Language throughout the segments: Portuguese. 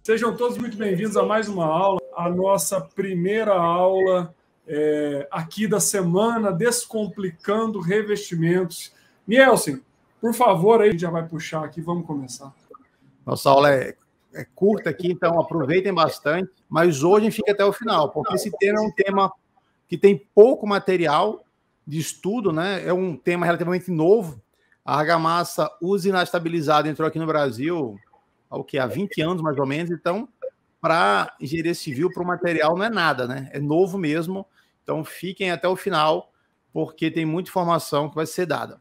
Sejam todos muito bem-vindos a mais uma aula, a nossa primeira aula aqui da semana, Descomplicando Revestimentos. Nielsen, por favor, aí a gente já vai puxar aqui, vamos começar. Nossa aula é curta aqui, então aproveitem bastante, mas hoje a gente fica até o final, porque esse tema é um tema que tem pouco material de estudo, né? É um tema relativamente novo. A argamassa usina estabilizada entrou aqui no Brasil há 20 anos, mais ou menos. Então, para engenharia civil, para o material, não é nada, né? É novo mesmo. Então, fiquem até o final, porque tem muita informação que vai ser dada.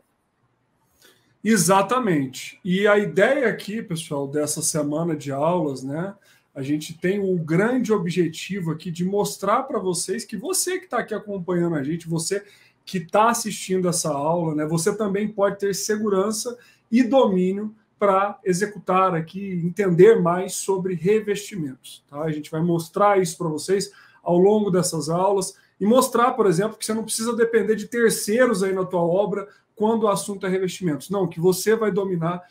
Exatamente. E a ideia aqui, pessoal, dessa semana de aulas, né? A gente tem o grande objetivo aqui de mostrar para vocês que você que está aqui acompanhando a gente, você que está assistindo essa aula, né? Você também pode ter segurança e domínio para executar aqui, entender mais sobre revestimentos. Tá? A gente vai mostrar isso para vocês ao longo dessas aulas e mostrar, por exemplo, que você não precisa depender de terceiros aí na tua obra quando o assunto é revestimentos. Não, que você vai dominar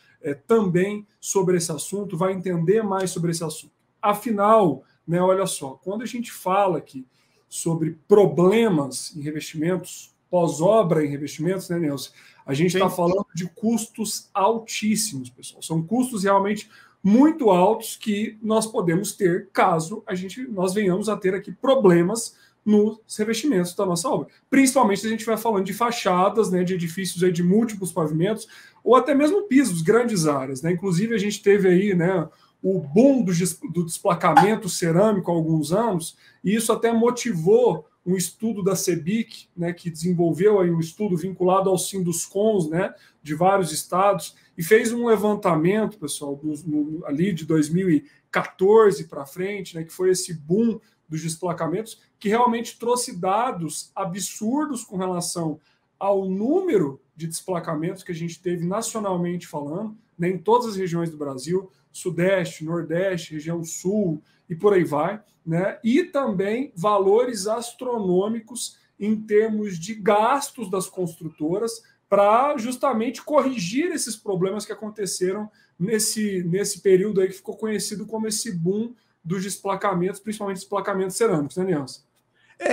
também sobre esse assunto, vai entender mais sobre esse assunto. Afinal, né, olha só, quando a gente fala aqui sobre problemas em revestimentos, pós-obra em revestimentos, né, Nelson? A gente está falando de custos altíssimos, pessoal. São custos realmente muito altos que nós podemos ter caso nós venhamos a ter aqui problemas nos revestimentos da nossa obra. Principalmente se a gente vai falando de fachadas, né, de edifícios aí de múltiplos pavimentos, ou até mesmo pisos, grandes áreas. Né? Inclusive, a gente teve aí, né, o boom do desplacamento cerâmico há alguns anos, e isso até motivou um estudo da CEBIC, né, que desenvolveu aí um estudo vinculado ao Sinduscons, né, de vários estados, e fez um levantamento, pessoal, ali de 2014 para frente, né, que foi esse boom dos desplacamentos, que realmente trouxe dados absurdos com relação ao número de desplacamentos que a gente teve nacionalmente falando, né, em todas as regiões do Brasil, Sudeste, Nordeste, região Sul e por aí vai, né? E também valores astronômicos em termos de gastos das construtoras para justamente corrigir esses problemas que aconteceram nesse período aí que ficou conhecido como esse boom dos desplacamentos, principalmente desplacamentos cerâmicos, né, Nielsen?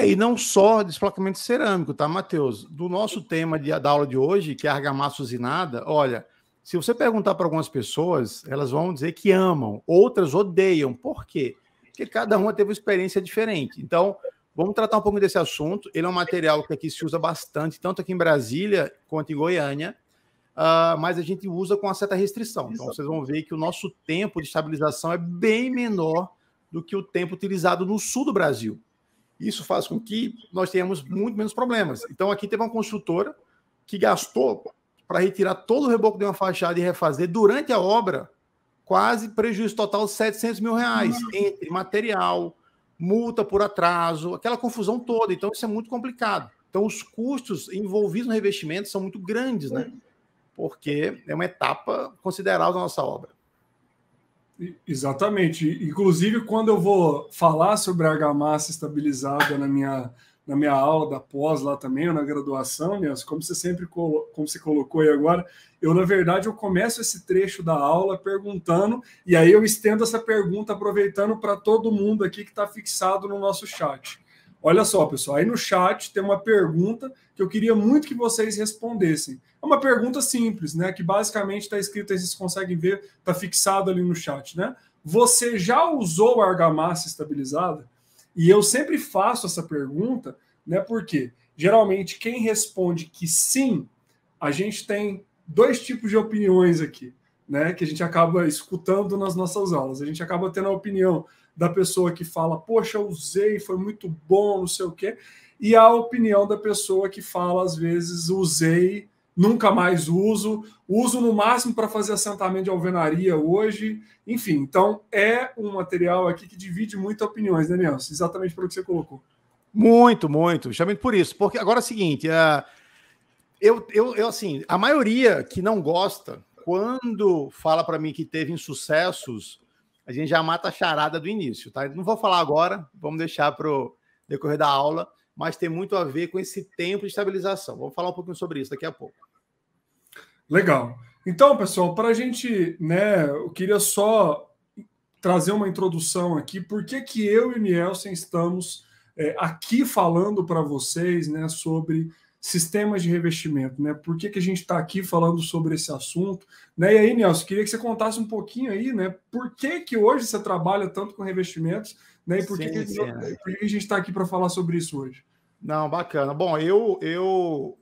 E não só desplacamento cerâmico, tá, Matheus? Do nosso tema da aula de hoje, que é a argamassa usinada, olha, se você perguntar para algumas pessoas, elas vão dizer que amam, outras odeiam. Por quê? Porque cada uma teve uma experiência diferente. Então, vamos tratar um pouco desse assunto. Ele é um material que aqui se usa bastante, tanto aqui em Brasília quanto em Goiânia, mas a gente usa com uma certa restrição. Então, vocês vão ver que o nosso tempo de estabilização é bem menor do que o tempo utilizado no sul do Brasil. Isso faz com que nós tenhamos muito menos problemas. Então, aqui teve uma construtora que gastou para retirar todo o reboco de uma fachada e refazer durante a obra, quase prejuízo total de R$700 mil, entre material, multa por atraso, aquela confusão toda. Então, isso é muito complicado. Então, os custos envolvidos no revestimento são muito grandes, né? Porque é uma etapa considerável da nossa obra. Exatamente. Inclusive, quando eu vou falar sobre a argamassa estabilizada na minha aula da pós lá também, ou na graduação, né? Como você colocou aí agora, na verdade, eu começo esse trecho da aula perguntando, e aí eu estendo essa pergunta aproveitando para todo mundo aqui que está fixado no nosso chat. Olha só, pessoal, aí no chat tem uma pergunta que eu queria muito que vocês respondessem. É uma pergunta simples, né? Que basicamente está escrito aí, vocês conseguem ver, está fixado ali no chat, né? Você já usou argamassa estabilizada? E eu sempre faço essa pergunta, né? Porque geralmente quem responde que sim, a gente tem dois tipos de opiniões aqui, né? Que a gente acaba escutando nas nossas aulas. A gente acaba tendo a opinião da pessoa que fala, poxa, eu usei, foi muito bom, não sei o quê, e a opinião da pessoa que fala, às vezes, usei, nunca mais uso no máximo para fazer assentamento de alvenaria hoje, enfim. Então, é um material aqui que divide muito opiniões, né, Nelson? Exatamente pelo que você colocou. Muito, muito. Justamente por isso. Porque agora é o seguinte, assim, a maioria que não gosta, quando fala para mim que teve insucessos, a gente já mata a charada do início, tá? Não vou falar agora, vamos deixar para o decorrer da aula, mas tem muito a ver com esse tempo de estabilização. Vamos falar um pouquinho sobre isso daqui a pouco. Legal. Então, pessoal, para a gente, né, eu queria só trazer uma introdução aqui, por que eu e o Nielsen estamos aqui falando para vocês, né, sobre sistemas de revestimento, né? Por que a gente está aqui falando sobre esse assunto, né? E aí, Nielsen, queria que você contasse um pouquinho aí, né? Por que hoje você trabalha tanto com revestimentos, né? E por que a gente está aqui para falar sobre isso hoje? Não, bacana. Bom, eu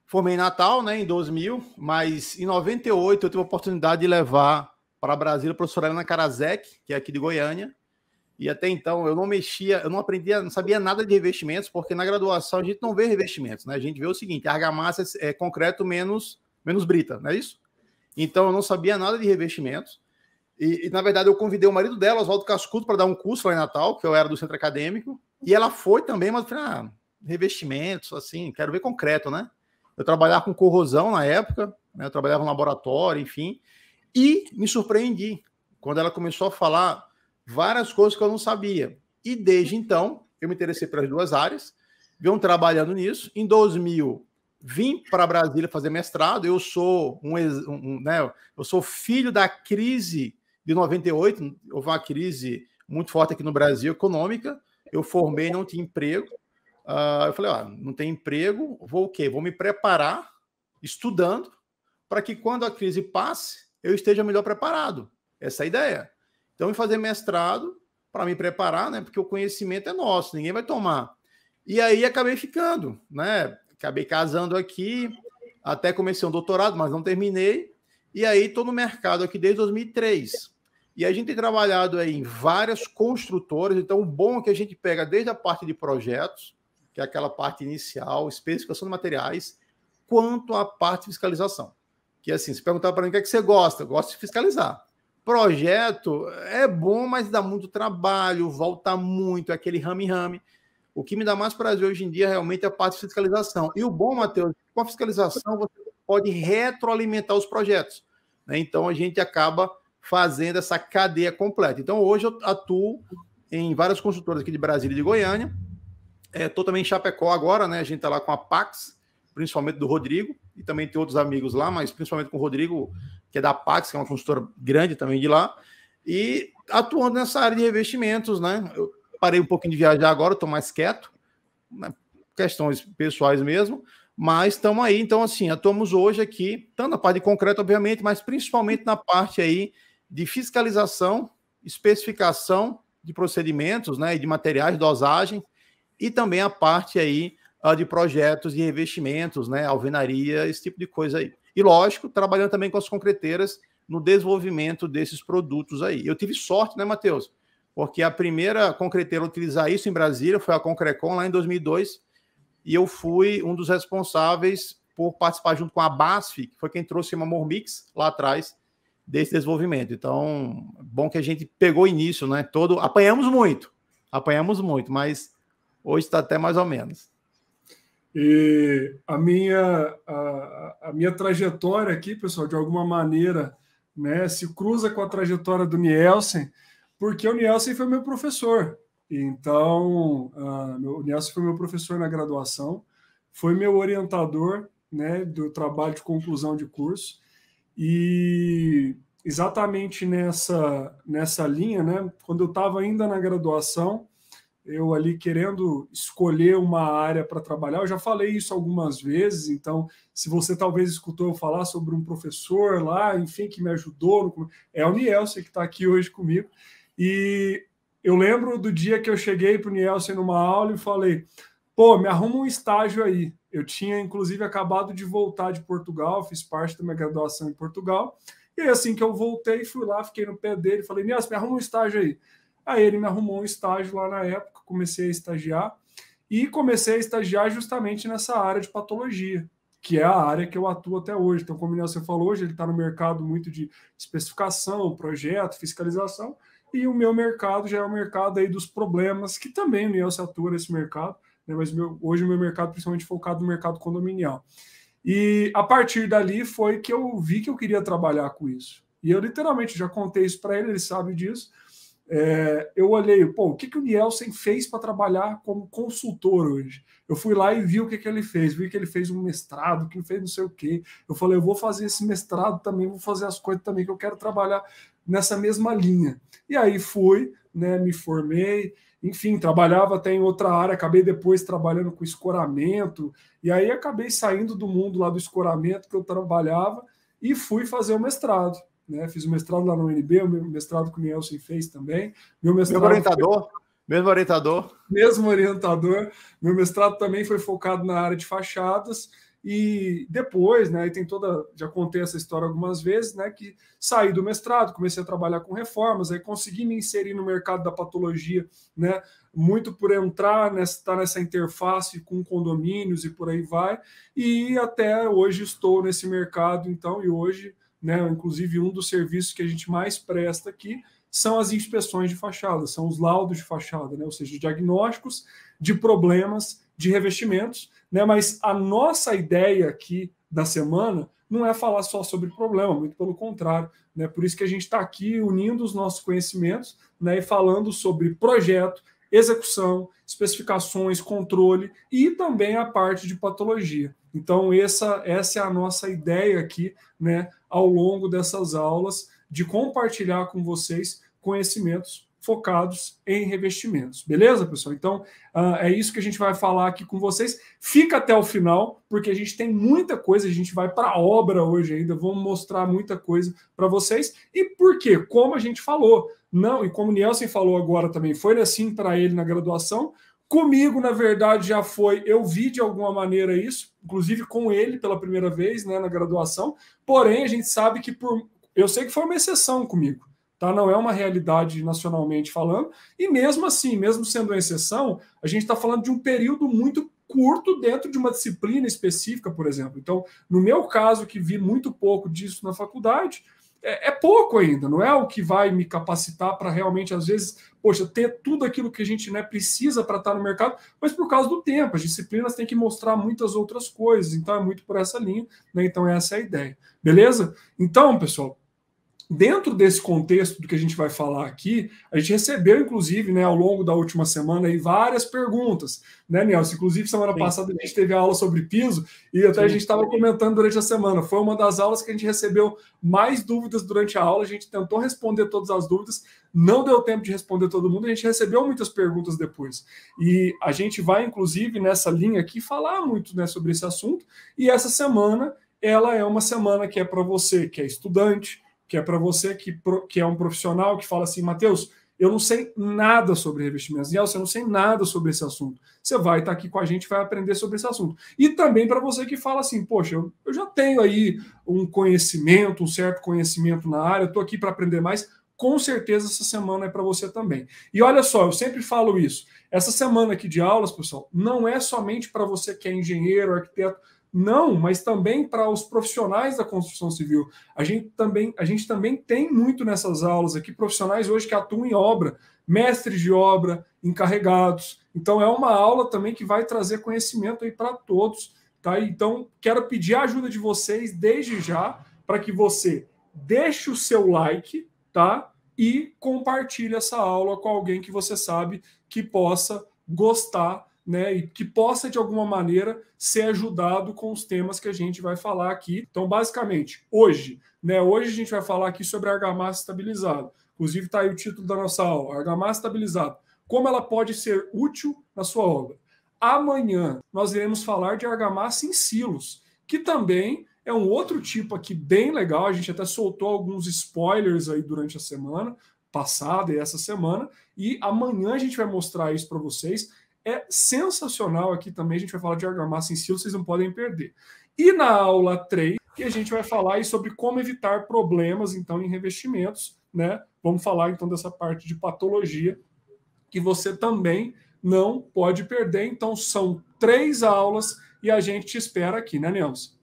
formei em Natal, né, em 2000, mas em 98 eu tive a oportunidade de levar para Brasília a professora Helena Karasek, que é aqui de Goiânia. E até então eu não mexia, eu não aprendia, não sabia nada de revestimentos, porque na graduação a gente não vê revestimentos, né? A gente vê o seguinte: a argamassa é concreto menos brita, não é isso? Então eu não sabia nada de revestimentos. E na verdade eu convidei o marido dela, Oswaldo Cascudo, para dar um curso lá em Natal, que eu era do centro acadêmico, e ela foi também, mas eu falei, revestimentos, assim, quero ver concreto, né? Eu trabalhava com corrosão na época, né? Eu trabalhava no laboratório, enfim, e me surpreendi quando ela começou a falar várias coisas que eu não sabia. E desde então, eu me interessei pelas duas áreas, venho trabalhando nisso. Em 2000, vim para Brasília fazer mestrado. Eu sou né, eu sou filho da crise de 98. Houve uma crise muito forte aqui no Brasil, econômica. Eu formei, não tinha emprego. Eu falei, não tem emprego, vou o quê? Vou me preparar estudando para que quando a crise passe, eu esteja melhor preparado. Essa é a ideia. Então, eu fazer mestrado para me preparar, né? Porque o conhecimento é nosso, ninguém vai tomar. E aí acabei ficando, né? Acabei casando aqui, até comecei um doutorado, mas não terminei. E aí estou no mercado aqui desde 2003. E a gente tem trabalhado aí em várias construtoras. Então, o bom é que a gente pega desde a parte de projetos, que é aquela parte inicial, especificação de materiais, quanto a parte de fiscalização. Que assim, se perguntar para mim o que é que você gosta, eu gosto de fiscalizar. Projeto é bom, mas dá muito trabalho, volta muito, é aquele rame-rame. O que me dá mais prazer hoje em dia realmente é a parte de fiscalização. E o bom, Matheus, com a fiscalização você pode retroalimentar os projetos, né? Então a gente acaba fazendo essa cadeia completa. Então hoje eu atuo em várias construtoras aqui de Brasília e de Goiânia. Estou também em Chapecó agora, né? A gente está lá com a Pax, principalmente do Rodrigo, e também tem outros amigos lá, mas principalmente com o Rodrigo, que é da Pax, que é uma consultora grande também de lá, e atuando nessa área de revestimentos, né? Eu parei um pouquinho de viajar agora, estou mais quieto, né? Questões pessoais mesmo, mas estamos aí. Então, assim, atuamos hoje aqui, tanto na parte de concreto, obviamente, mas principalmente na parte aí de fiscalização, especificação de procedimentos, né? E de materiais, dosagem, e também a parte aí de projetos de revestimentos, né? Alvenaria, esse tipo de coisa aí. E, lógico, trabalhando também com as concreteiras no desenvolvimento desses produtos aí. Eu tive sorte, né, Matheus? Porque a primeira concreteira a utilizar isso em Brasília foi a Concrecon, lá em 2002, e eu fui um dos responsáveis por participar junto com a BASF, que foi quem trouxe uma Mormix lá atrás desse desenvolvimento. Então, bom que a gente pegou início, né? Apanhamos muito, mas hoje está até mais ou menos. E a minha trajetória aqui, pessoal, de alguma maneira, né, se cruza com a trajetória do Nielsen, porque o Nielsen foi meu professor. Então, o Nielsen foi meu professor na graduação, foi meu orientador, né, do trabalho de conclusão de curso, e exatamente nessa linha, né, quando eu estava ainda na graduação, eu ali querendo escolher uma área para trabalhar, eu já falei isso algumas vezes, então, se você talvez escutou eu falar sobre um professor lá, enfim, que me ajudou, é o Nielsen que está aqui hoje comigo, e eu lembro do dia que eu cheguei para o Nielsen numa aula e falei, pô, me arruma um estágio aí. Eu tinha, inclusive, acabado de voltar de Portugal, fiz parte da minha graduação em Portugal, e aí, assim que eu voltei, fui lá, fiquei no pé dele, falei, Nielsen, me arruma um estágio aí. Aí ele me arrumou um estágio lá na época, comecei a estagiar, e comecei a estagiar justamente nessa área de patologia, que é a área que eu atuo até hoje. Então, como o Nielsen falou, hoje ele está no mercado muito de especificação, projeto, fiscalização, e o meu mercado já é o mercado aí dos problemas, que também o Nielsen atua nesse mercado, né? Mas hoje o meu mercado principalmente focado no mercado condominial. E a partir dali foi que eu vi que eu queria trabalhar com isso. E eu literalmente já contei isso para ele, ele sabe disso. eu olhei, pô, o que o Nielsen fez para trabalhar como consultor hoje? Eu fui lá e vi o que ele fez, vi que ele fez um mestrado, que ele fez não sei o quê. Eu falei, eu vou fazer esse mestrado também, vou fazer as coisas também, que eu quero trabalhar nessa mesma linha. E aí fui, né, me formei, enfim, trabalhava até em outra área, acabei depois trabalhando com escoramento, e aí acabei saindo do mundo lá do escoramento que eu trabalhava e fui fazer o mestrado. Né? Fiz o mestrado lá no UNB, o mestrado que o Nielsen fez também. Meu orientador? Mesmo orientador? Mesmo orientador. Meu mestrado também foi focado na área de fachadas. E depois, né, tem toda, já contei essa história algumas vezes, né, que saí do mestrado, comecei a trabalhar com reformas, aí consegui me inserir no mercado da patologia, né, muito por entrar nessa interface com condomínios e por aí vai, e até hoje estou nesse mercado, então, e hoje, né, inclusive um dos serviços que a gente mais presta aqui são as inspeções de fachada, são os laudos de fachada, né, ou seja, diagnósticos de problemas de revestimentos, né? Mas a nossa ideia aqui da semana não é falar só sobre problema, muito pelo contrário, né? Por isso que a gente está aqui unindo os nossos conhecimentos, né, e falando sobre projeto, execução, especificações, controle e também a parte de patologia. Então, essa é a nossa ideia aqui, né, ao longo dessas aulas, de compartilhar com vocês conhecimentos focados em revestimentos. Beleza, pessoal? Então, é isso que a gente vai falar aqui com vocês. Fica até o final, porque a gente tem muita coisa, a gente vai para a obra hoje ainda, vamos mostrar muita coisa para vocês. E por quê? Como a gente falou, não, e como o Nielsen falou agora também, foi assim para ele na graduação, comigo, na verdade, já foi, eu vi de alguma maneira isso, inclusive com ele pela primeira vez, né, na graduação, porém, a gente sabe que eu sei que foi uma exceção comigo. Tá? Não é uma realidade nacionalmente falando, e mesmo assim, mesmo sendo uma exceção, a gente está falando de um período muito curto dentro de uma disciplina específica, por exemplo. Então, no meu caso, que vi muito pouco disso na faculdade, é pouco ainda, não é o que vai me capacitar para realmente, às vezes, poxa, ter tudo aquilo que a gente, né, precisa para estar no mercado, mas por causa do tempo, as disciplinas têm que mostrar muitas outras coisas, então é muito por essa linha, né? Então essa é a ideia, beleza? Então, pessoal, dentro desse contexto do que a gente vai falar aqui, a gente recebeu, inclusive, né, ao longo da última semana, aí, várias perguntas, né, Nelson? Inclusive, semana passada a gente teve aula sobre piso e até a gente estava comentando durante a semana. Foi uma das aulas que a gente recebeu mais dúvidas durante a aula, a gente tentou responder todas as dúvidas, não deu tempo de responder todo mundo, a gente recebeu muitas perguntas depois. E a gente vai, inclusive, nessa linha aqui, falar muito, né, sobre esse assunto, e essa semana, ela é uma semana que é para você que é estudante, que é para você que é um profissional que fala assim, Matheus, eu não sei nada sobre revestimentos. Nielsen, eu não sei nada sobre esse assunto. Você vai estar aqui com a gente, vai aprender sobre esse assunto. E também para você que fala assim, poxa, eu já tenho aí um conhecimento, um certo conhecimento na área, eu estou aqui para aprender mais. Com certeza essa semana é para você também. E olha só, eu sempre falo isso. Essa semana aqui de aulas, pessoal, não é somente para você que é engenheiro, arquiteto, não, mas também para os profissionais da construção civil. A gente também tem muito nessas aulas aqui profissionais hoje que atuam em obra, mestres de obra, encarregados. Então é uma aula também que vai trazer conhecimento aí para todos, tá? Então quero pedir a ajuda de vocês desde já para que você deixe o seu like, tá? E compartilhe essa aula com alguém que você sabe que possa gostar, né, e que possa, de alguma maneira, ser ajudado com os temas que a gente vai falar aqui. Então, basicamente, hoje a gente vai falar aqui sobre argamassa estabilizada. Inclusive, está aí o título da nossa aula, argamassa estabilizada. Como ela pode ser útil na sua obra. Amanhã, nós iremos falar de argamassa em silos, que também é um outro tipo aqui bem legal. A gente até soltou alguns spoilers aí durante a semana passada e essa semana. E amanhã a gente vai mostrar isso para vocês. É sensacional aqui também, a gente vai falar de argamassa em silo, vocês não podem perder. E na aula 3, que a gente vai falar aí sobre como evitar problemas, então, em revestimentos, né? Vamos falar, então, dessa parte de patologia, que você também não pode perder. Então, são 3 aulas e a gente te espera aqui, né, Nelson?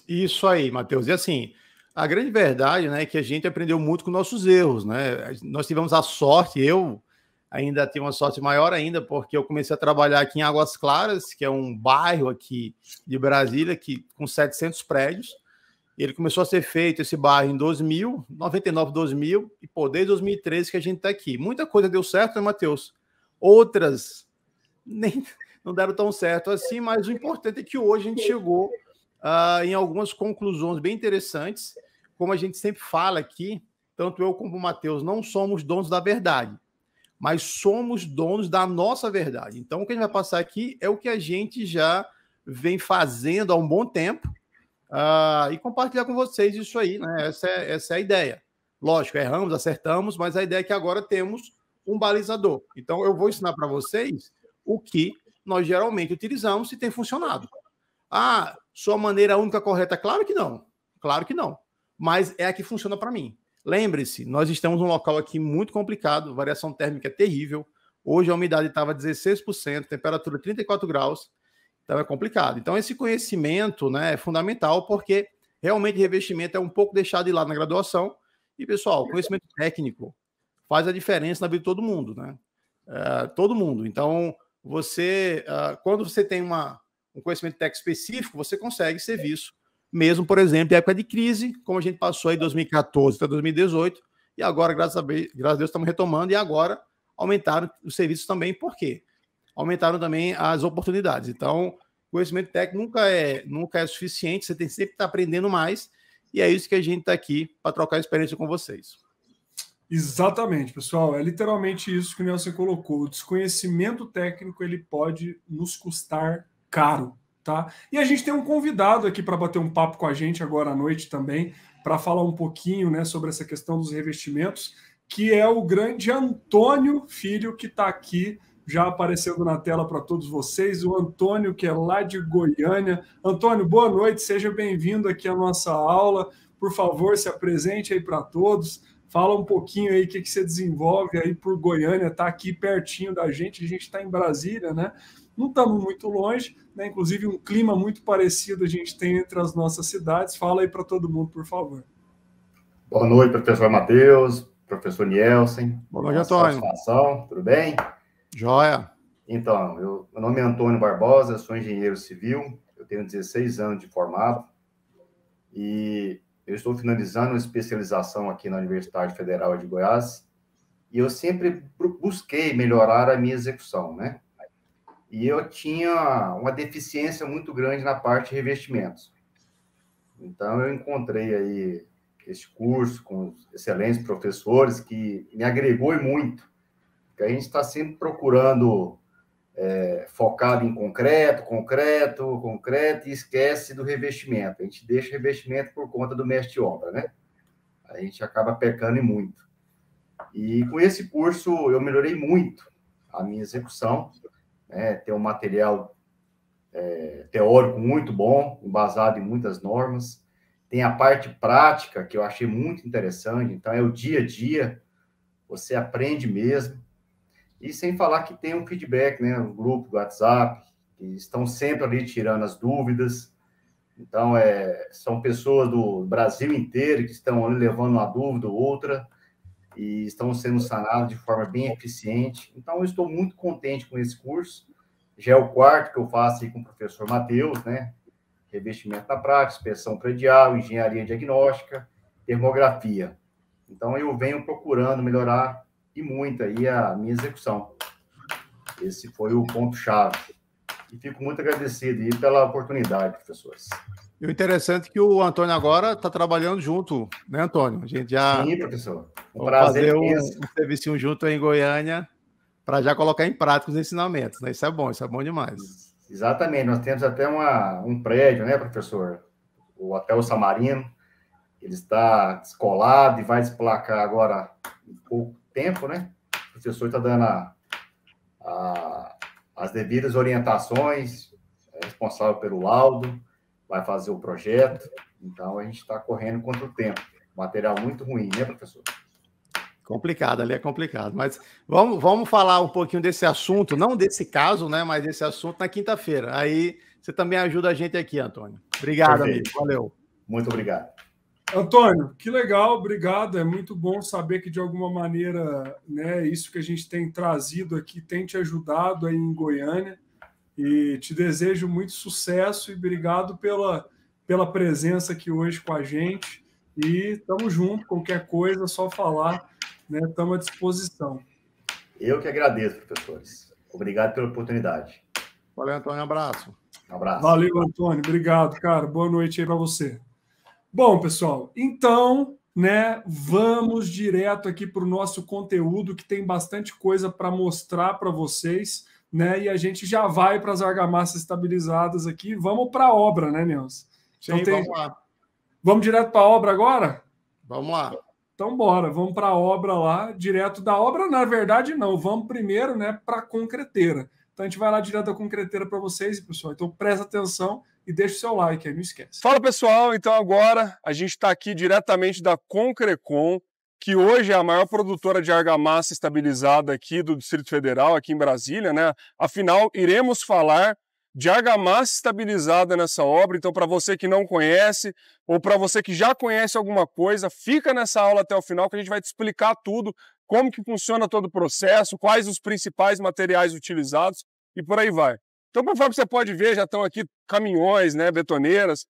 Isso aí, Matheus. E assim, a grande verdade, né, é que a gente aprendeu muito com nossos erros, né? Nós tivemos a sorte, eu ainda tenho uma sorte maior ainda, porque eu comecei a trabalhar aqui em Águas Claras, que é um bairro aqui de Brasília, com 700 prédios, Ele começou a ser feito, esse bairro, em 2000, 99, 2000, e pô, desde 2013 que a gente está aqui. Muita coisa deu certo, né, Matheus? Outras nem não deram tão certo assim, mas o importante é que hoje a gente chegou em algumas conclusões bem interessantes. Como a gente sempre fala aqui, tanto eu como o Matheus não somos donos da verdade, mas somos donos da nossa verdade. Então, o que a gente vai passar aqui é o que a gente já vem fazendo há um bom tempo, e compartilhar com vocês isso aí, né? Essa é a ideia. Lógico, erramos, acertamos, mas a ideia é que agora temos um balizador. Então, eu vou ensinar para vocês o que nós geralmente utilizamos e tem funcionado. Sua maneira única correta? Claro que não. Claro que não. Mas é a que funciona para mim. Lembre-se, nós estamos num local aqui muito complicado, variação térmica terrível. Hoje a umidade estava 16%, temperatura 34 graus. Então é complicado. Então esse conhecimento, né, é fundamental, porque realmente revestimento é um pouco deixado de lado na graduação. E, pessoal, conhecimento técnico faz a diferença na vida de todo mundo, né? Todo mundo. Então, quando você tem um conhecimento técnico específico, você consegue ser visto, mesmo, por exemplo, em época de crise, como a gente passou aí de 2014 até 2018, e agora, graças a Deus, estamos retomando, e agora aumentaram os serviços também. Por quê? Aumentaram também as oportunidades. Então, conhecimento técnico nunca é suficiente, você tem sempre que estar aprendendo mais, e é isso que a gente está aqui para trocar experiência com vocês. Exatamente, pessoal. É literalmente isso que o Nelson colocou. O desconhecimento técnico ele pode nos custar caro, tá? E a gente tem um convidado aqui para bater um papo com a gente agora à noite também, para falar um pouquinho, né, sobre essa questão dos revestimentos, que é o grande Antônio Filho, que está aqui já aparecendo na tela para todos vocês. O Antônio, que é lá de Goiânia. Antônio, boa noite, seja bem-vindo aqui à nossa aula. Por favor, se apresente aí para todos. Fala um pouquinho aí o que você desenvolve aí por Goiânia, está aqui pertinho da gente, a gente está em Brasília, né? Não estamos muito longe, né? Inclusive um clima muito parecido a gente tem entre as nossas cidades. Fala aí para todo mundo, por favor. Boa noite, professor Matheus, professor Nielsen. Boa noite, Antônio. Satisfação, tudo bem? Joia. Então, meu nome é Antônio Barbosa, sou engenheiro civil, eu tenho 16 anos de formado e eu estou finalizando uma especialização aqui na Universidade Federal de Goiás e eu sempre busquei melhorar a minha execução, né? E eu tinha uma deficiência muito grande na parte de revestimentos. Então, eu encontrei aí esse curso com excelentes professores que me agregou muito, porque a gente está sempre procurando focado em concreto, e esquece do revestimento. A gente deixa o revestimento por conta do mestre de obra, né? A gente acaba pecando em muito. E com esse curso eu melhorei muito a minha execução, né? Tem um material teórico muito bom, embasado em muitas normas. Tem a parte prática, que eu achei muito interessante. Então, é o dia a dia, você aprende mesmo. E sem falar que tem um feedback, né? Um grupo do WhatsApp, que estão sempre ali tirando as dúvidas. Então, são pessoas do Brasil inteiro que estão ali levando uma dúvida ou outra e estão sendo sanadas de forma bem eficiente. Então, eu estou muito contente com esse curso. Já é o quarto que eu faço aí com o professor Matheus, né? Revestimento na prática, inspeção predial, engenharia diagnóstica, termografia. Então, eu venho procurando melhorar e muito aí a minha execução. Esse foi o ponto-chave. E fico muito agradecido aí pela oportunidade, professores. E o interessante é que o Antônio agora está trabalhando junto, né, Antônio? A gente já... Sim, professor. Um prazer fazer um serviço junto em Goiânia para já colocar em prática os ensinamentos, né? Isso é bom demais. Exatamente. Nós temos até um prédio, né, professor? O Hotel Samarino. Ele está descolado e vai desplacar agora em pouco tempo, né? O professor está dando as devidas orientações, é responsável pelo laudo, vai fazer o projeto. Então, a gente está correndo contra o tempo. Material muito ruim, né, professor? Complicado, ali é complicado. Mas vamos falar um pouquinho desse assunto, não desse caso, né, mas desse assunto na quinta-feira. Aí você também ajuda a gente aqui, Antônio. Obrigado, amigo. Valeu. Muito obrigado. Antônio, que legal, obrigado. É muito bom saber que, de alguma maneira, né, isso que a gente tem trazido aqui tem te ajudado aí em Goiânia. E te desejo muito sucesso e obrigado pela presença aqui hoje com a gente. E estamos juntos, qualquer coisa, só falar, né? Estamos à disposição. Eu que agradeço, professores. Obrigado pela oportunidade. Valeu, Antônio. Um abraço. Um abraço. Valeu, Antônio. Obrigado, cara. Boa noite aí para você. Bom, pessoal, então, né, vamos direto aqui para o nosso conteúdo, que tem bastante coisa para mostrar para vocês, né? E a gente já vai para as argamassas estabilizadas aqui. Vamos para a obra, né, Nilson? Sim, então vamos lá. Vamos direto para a obra agora? Vamos lá. Então, bora. Vamos para a obra lá, direto da obra. Na verdade, não. Vamos primeiro, né, para a concreteira. Então, a gente vai lá direto da concreteira para vocês, pessoal. Então, presta atenção e deixa o seu like aí, não esquece. Fala, pessoal. Então, agora a gente está aqui diretamente da Concrecon, que hoje é a maior produtora de argamassa estabilizada aqui do Distrito Federal, aqui em Brasília, né? Afinal, iremos falar de argamassa estabilizada nessa obra. Então, para você que não conhece ou para você que já conhece alguma coisa, fica nessa aula até o final que a gente vai te explicar tudo, como que funciona todo o processo, quais os principais materiais utilizados e por aí vai. Então, conforme você pode ver, já estão aqui caminhões, né, betoneiras,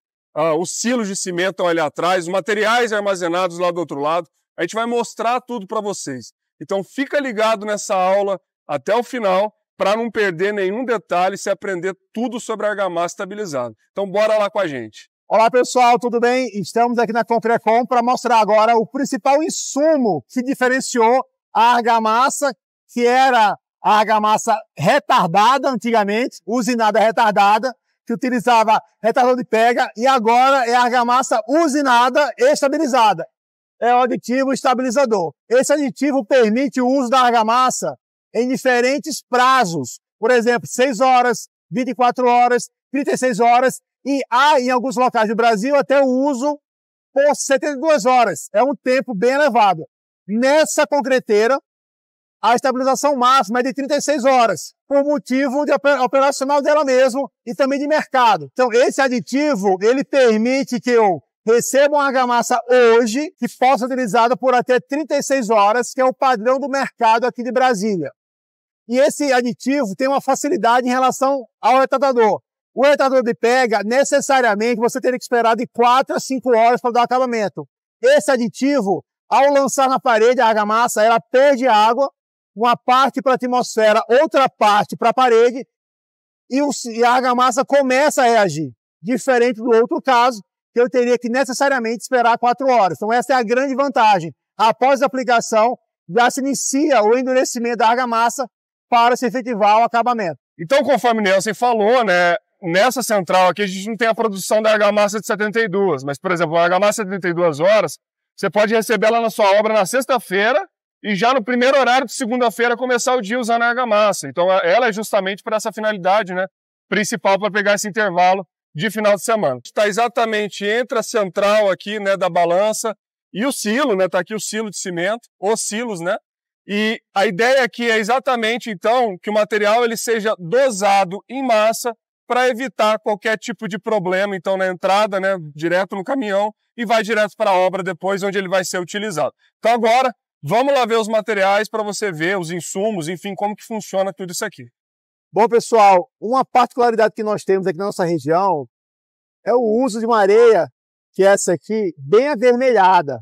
os silos de cimento estão ali atrás, os materiais armazenados lá do outro lado. A gente vai mostrar tudo para vocês. Então, fica ligado nessa aula até o final, para não perder nenhum detalhe e se aprender tudo sobre argamassa estabilizada. Então, bora lá com a gente. Olá, pessoal, tudo bem? Estamos aqui na Concrecon para mostrar agora o principal insumo que diferenciou a argamassa, que era a argamassa retardada antigamente, usinada retardada, que utilizava retardador de pega, e agora é a argamassa usinada estabilizada. É o aditivo estabilizador. Esse aditivo permite o uso da argamassa em diferentes prazos, por exemplo, 6 horas, 24 horas, 36 horas, e há em alguns locais do Brasil até o uso por 72 horas. É um tempo bem elevado. Nessa concreteira, a estabilização máxima é de 36 horas, por motivo de operacional dela mesmo e também de mercado. Então, esse aditivo, ele permite que eu receba uma argamassa hoje, que possa ser utilizada por até 36 horas, que é o padrão do mercado aqui de Brasília. E esse aditivo tem uma facilidade em relação ao retardador. O retardador de pega, necessariamente, você teria que esperar de 4 a 5 horas para dar acabamento. Esse aditivo, ao lançar na parede a argamassa, ela perde água, uma parte para a atmosfera, outra parte para a parede, e a argamassa começa a reagir. Diferente do outro caso, que eu teria que necessariamente esperar 4 horas. Então, essa é a grande vantagem. Após a aplicação, já se inicia o endurecimento da argamassa para se efetivar o acabamento. Então, conforme o Nelson falou, né, nessa central aqui a gente não tem a produção da argamassa de 72, mas, por exemplo, a argamassa de 72 horas, você pode receber ela na sua obra na sexta-feira e já no primeiro horário de segunda-feira começar o dia usando a argamassa. Então, ela é justamente para essa finalidade, né, principal, para pegar esse intervalo de final de semana. Está exatamente entre a central aqui, né, da balança e o silo, né, tá aqui o silo de cimento, os silos, né. E a ideia aqui é exatamente, então, que o material ele seja dosado em massa para evitar qualquer tipo de problema, então, na entrada, né, direto no caminhão e vai direto para a obra depois, onde ele vai ser utilizado. Então, agora, vamos lá ver os materiais para você ver os insumos, enfim, como que funciona tudo isso aqui. Bom, pessoal, uma particularidade que nós temos aqui na nossa região é o uso de uma areia, que é essa aqui, bem avermelhada.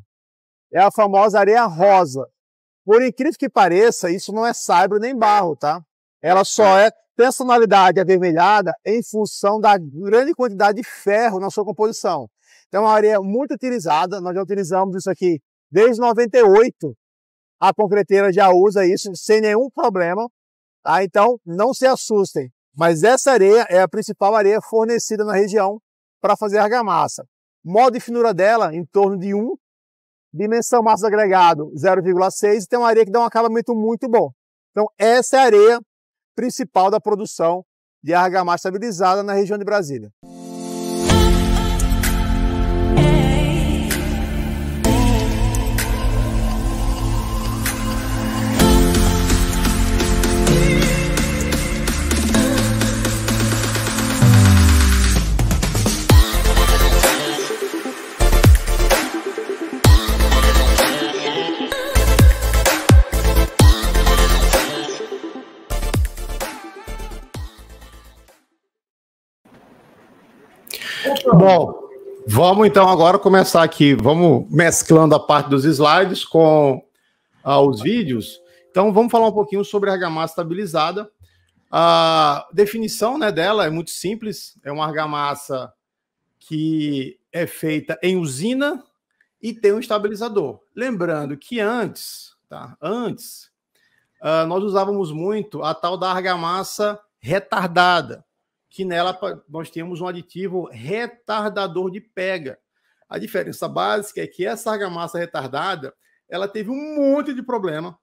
É a famosa areia rosa. Por incrível que pareça, isso não é saibro nem barro, tá? Ela só é personalidade avermelhada em função da grande quantidade de ferro na sua composição. Então, é uma areia muito utilizada, nós já utilizamos isso aqui desde 98. A concreteira já usa isso sem nenhum problema, tá? Então, não se assustem. Mas essa areia é a principal areia fornecida na região para fazer argamassa. Modo de finura dela, em torno de 1. Dimensão massa agregado 0,6 e tem uma areia que dá um acabamento muito bom. Então essa é a areia principal da produção de argamassa estabilizada na região de Brasília. Bom, Vamos então agora começar aqui, vamos mesclando a parte dos slides com os vídeos. Então vamos falar um pouquinho sobre a argamassa estabilizada. A definição, né, dela é muito simples, é uma argamassa que é feita em usina e tem um estabilizador. Lembrando que antes nós usávamos muito a tal da argamassa retardada, que nela nós temos um aditivo retardador de pega. A diferença básica é que essa argamassa retardada, ela teve um monte de problema,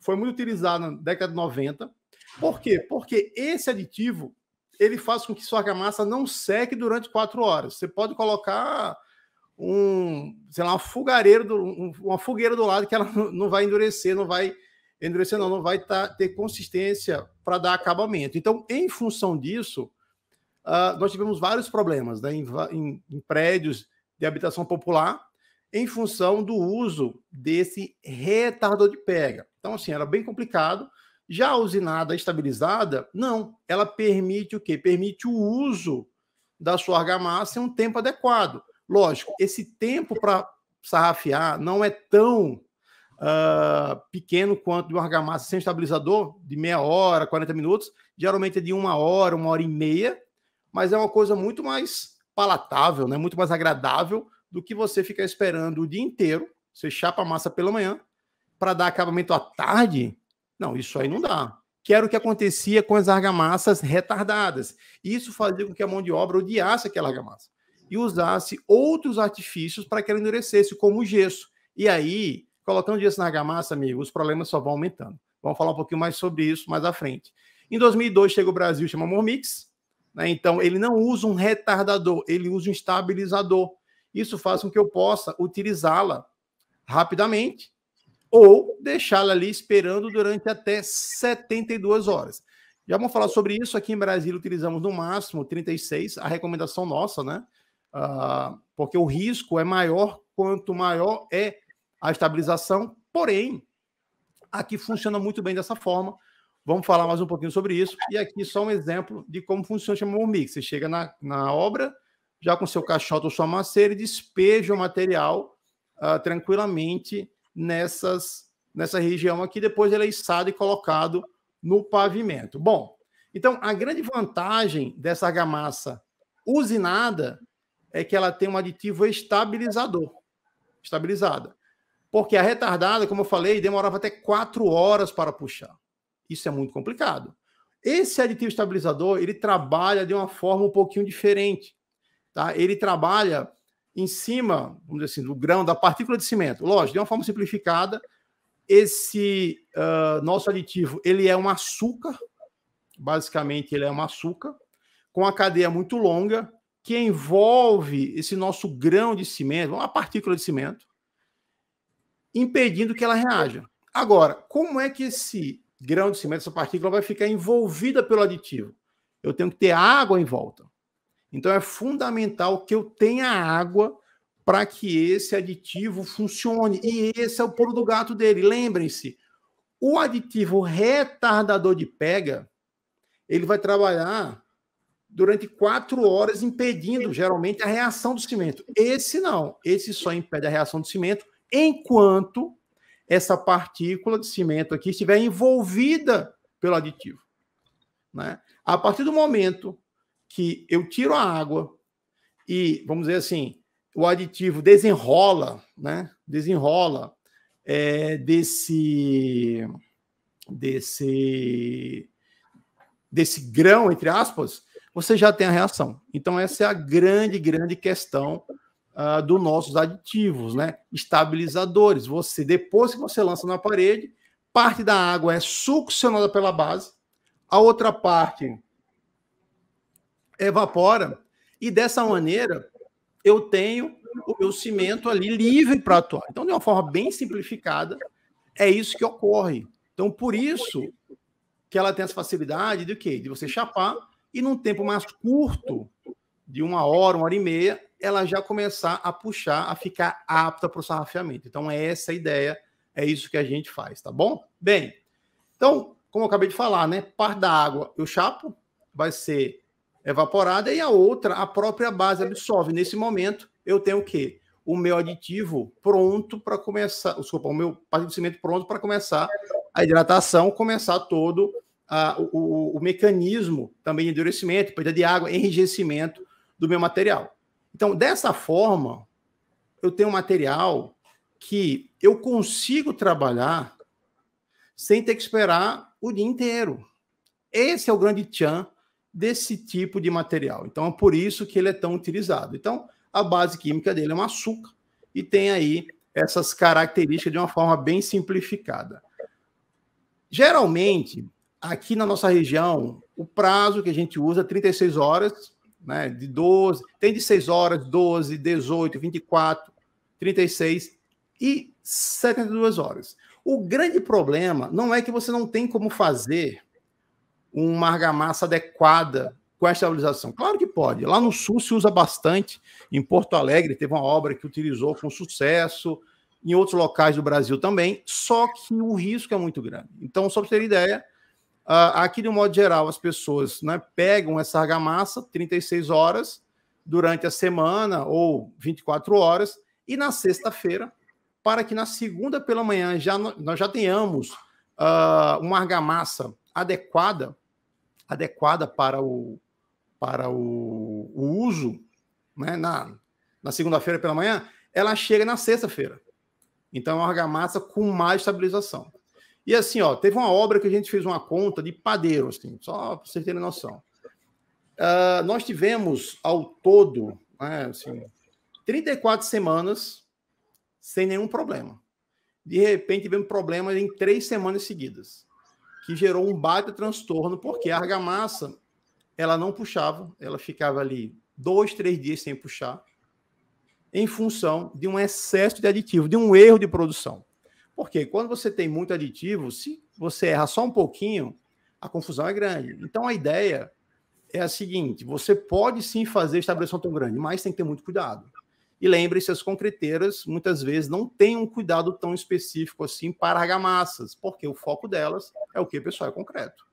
foi muito utilizada na década de 90. Por quê? Porque esse aditivo, ele faz com que sua argamassa não seque durante 4 horas. Você pode colocar uma fogueira do lado que ela não vai endurecer, não vai ter consistência para dar acabamento. Então, em função disso, nós tivemos vários problemas, né, em prédios de habitação popular, em função do uso desse retardador de pega. Então, assim, era bem complicado. Já a usinada estabilizada, não. Ela permite o quê? Permite o uso da sua argamassa em um tempo adequado. Lógico, esse tempo para sarrafiar não é tão pequeno quanto de uma argamassa sem estabilizador, de meia hora, 40 minutos. Geralmente é de 1 hora, 1h30, mas é uma coisa muito mais palatável, né? Muito mais agradável do que você ficar esperando o dia inteiro. Você chapa a massa pela manhã para dar acabamento à tarde. Não, isso aí não dá. Que era o que acontecia com as argamassas retardadas. Isso fazia com que a mão de obra odiasse aquela argamassa e usasse outros artifícios para que ela endurecesse, como o gesso. E aí, colocando gesso na argamassa, amigo, os problemas só vão aumentando. Vamos falar um pouquinho mais sobre isso mais à frente. Em 2002, chega o Brasil, chama Mormix, né? Então, ele não usa um retardador, ele usa um estabilizador. Isso faz com que eu possa utilizá-la rapidamente ou deixá-la ali esperando durante até 72 horas. Já vamos falar sobre isso. Aqui em Brasília utilizamos no máximo 36, a recomendação nossa, né? Porque o risco é maior quanto maior é a estabilização, porém, aqui funciona muito bem dessa forma. Vamos falar mais um pouquinho sobre isso. E aqui só um exemplo de como funciona o Mormix. Você chega na obra, já com seu caixote ou sua maceira, e despeja o material tranquilamente nessa região aqui, depois ele é içado e colocado no pavimento. Bom, então a grande vantagem dessa argamassa usinada é que ela tem um aditivo estabilizada. Porque a retardada, como eu falei, demorava até 4 horas para puxar. Isso é muito complicado. Esse aditivo estabilizador, ele trabalha de uma forma um pouquinho diferente. Tá? Ele trabalha em cima, vamos dizer assim, do grão, da partícula de cimento. Lógico, de uma forma simplificada, esse nosso aditivo, ele é um açúcar, basicamente ele é um açúcar, com a cadeia muito longa, que envolve esse nosso grão de cimento, uma partícula de cimento, impedindo que ela reaja. Agora, como é que esse grão de cimento, essa partícula, vai ficar envolvida pelo aditivo? Eu tenho que ter água em volta. Então, é fundamental que eu tenha água para que esse aditivo funcione. E esse é o pulo do gato dele. Lembrem-se, o aditivo retardador de pega, ele vai trabalhar durante 4 horas, impedindo, geralmente, a reação do cimento. Esse não. Esse só impede a reação do cimento enquanto essa partícula de cimento aqui estiver envolvida pelo aditivo. Né? A partir do momento que eu tiro a água e, vamos dizer assim, o aditivo desenrola, né? Desenrola desse grão, entre aspas, você já tem a reação. Então, essa é a grande questão dos nossos aditivos, né? Estabilizadores. Depois que você lança na parede, parte da água é succionada pela base, a outra parte evapora, e dessa maneira eu tenho o meu cimento ali livre para atuar. Então, de uma forma bem simplificada, é isso que ocorre. Então, por isso que ela tem essa facilidade de quê? De você chapar e num tempo mais curto, de 1 hora, 1h30, ela já começar a puxar, a ficar apta para o sarrafiamento. Então, é essa a ideia, é isso que a gente faz, tá bom? Bem, então, como eu acabei de falar, né? Parte da água eu chapo, vai ser evaporada, e a outra, a própria base absorve. Nesse momento, eu tenho o quê? O meu aditivo pronto para começar, desculpa, o meu partido de cimento pronto para começar a hidratação, começar todo o mecanismo também de endurecimento, perda de água, enrijecimento do meu material. Então, dessa forma, eu tenho um material que eu consigo trabalhar sem ter que esperar o dia inteiro. Esse é o grande tchan desse tipo de material. Então, é por isso que ele é tão utilizado. Então, a base química dele é um açúcar e tem aí essas características de uma forma bem simplificada. Geralmente, aqui na nossa região, o prazo que a gente usa é 36 horas, né, de 12, tem de 6 horas, 12, 18, 24, 36 e 72 horas. O grande problema não é que você não tem como fazer uma argamassa adequada com a estabilização. Claro que pode. Lá no Sul se usa bastante. Em Porto Alegre teve uma obra que utilizou com sucesso. Em outros locais do Brasil também. Só que o risco é muito grande. Então, só para você ter ideia, aqui, de um modo geral, as pessoas, né, pegam essa argamassa 36 horas durante a semana ou 24 horas e na sexta-feira, para que na segunda pela manhã nós já tenhamos uma argamassa adequada para o uso, né, na segunda-feira pela manhã, ela chega na sexta-feira. Então, é uma argamassa com mais estabilização. E assim, ó, teve uma obra que a gente fez uma conta de padeiro, assim, só para vocês terem noção. Nós tivemos, ao todo, né, assim, 34 semanas sem nenhum problema. De repente, tivemos problemas em 3 semanas seguidas, que gerou um baita transtorno, porque a argamassa, ela não puxava, ela ficava ali 2, 3 dias sem puxar, em função de um excesso de aditivo, de um erro de produção. Porque quando você tem muito aditivo, se você erra só um pouquinho, a confusão é grande. Então, a ideia é a seguinte: você pode sim fazer estabilização tão grande, mas tem que ter muito cuidado. E lembre-se, as concreteiras, muitas vezes, não têm um cuidado tão específico assim para argamassas, porque o foco delas é o que, pessoal? É concreto.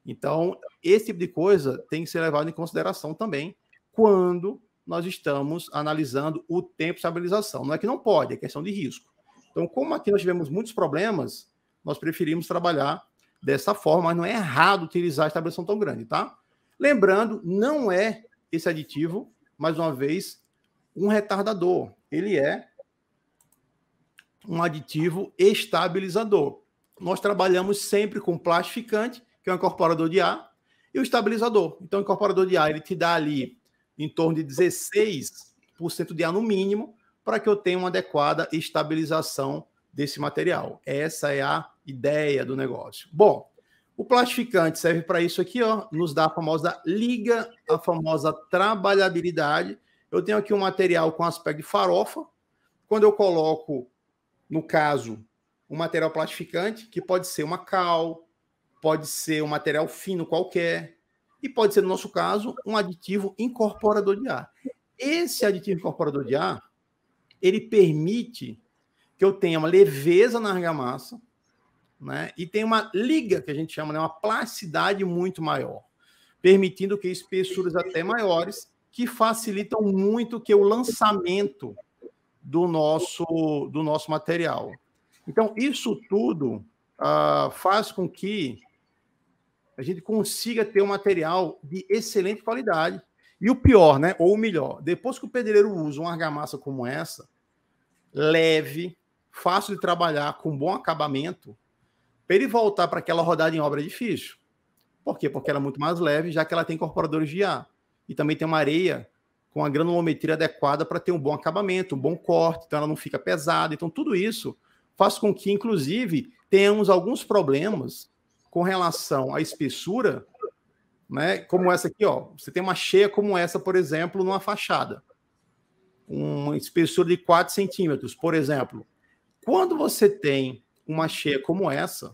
Então, esse tipo de coisa tem que ser levado em consideração também quando nós estamos analisando o tempo de estabilização. Não é que não pode, é questão de risco. Então, como aqui nós tivemos muitos problemas, nós preferimos trabalhar dessa forma, mas não é errado utilizar a estabilização tão grande, tá? Lembrando, não é esse aditivo, mais uma vez, um retardador. Ele é um aditivo estabilizador. Nós trabalhamos sempre com plastificante, que é um incorporador de ar, e o estabilizador. Então, o incorporador de ar, ele te dá ali em torno de 16% de ar no mínimo, para que eu tenha uma adequada estabilização desse material. Essa é a ideia do negócio. Bom, o plastificante serve para isso aqui, ó, nos dá a famosa liga, a famosa trabalhabilidade. Eu tenho aqui um material com aspecto de farofa. Quando eu coloco, no caso, um material plastificante, que pode ser uma cal, pode ser um material fino qualquer, e pode ser, no nosso caso, um aditivo incorporador de ar. Esse aditivo incorporador de ar, ele permite que eu tenha uma leveza na argamassa, né, e tenha uma liga, que a gente chama, né, uma plasticidade muito maior, permitindo que espessuras até maiores, que facilitam muito que o lançamento do nosso material. Então, isso tudo faz com que a gente consiga ter um material de excelente qualidade. E o pior, né, ou o melhor, depois que o pedreiro usa uma argamassa como essa, leve, fácil de trabalhar, com bom acabamento, para ele voltar para aquela rodada em obra é difícil. Por quê? Porque ela é muito mais leve, já que ela tem incorporadores de ar. E também tem uma areia com a granulometria adequada para ter um bom acabamento, um bom corte, então ela não fica pesada. Então, tudo isso faz com que, inclusive, tenhamos alguns problemas com relação à espessura, né? Como essa aqui, ó. Você tem uma cheia como essa, por exemplo, numa fachada. Uma espessura de 4 centímetros, por exemplo. Quando você tem uma cheia como essa,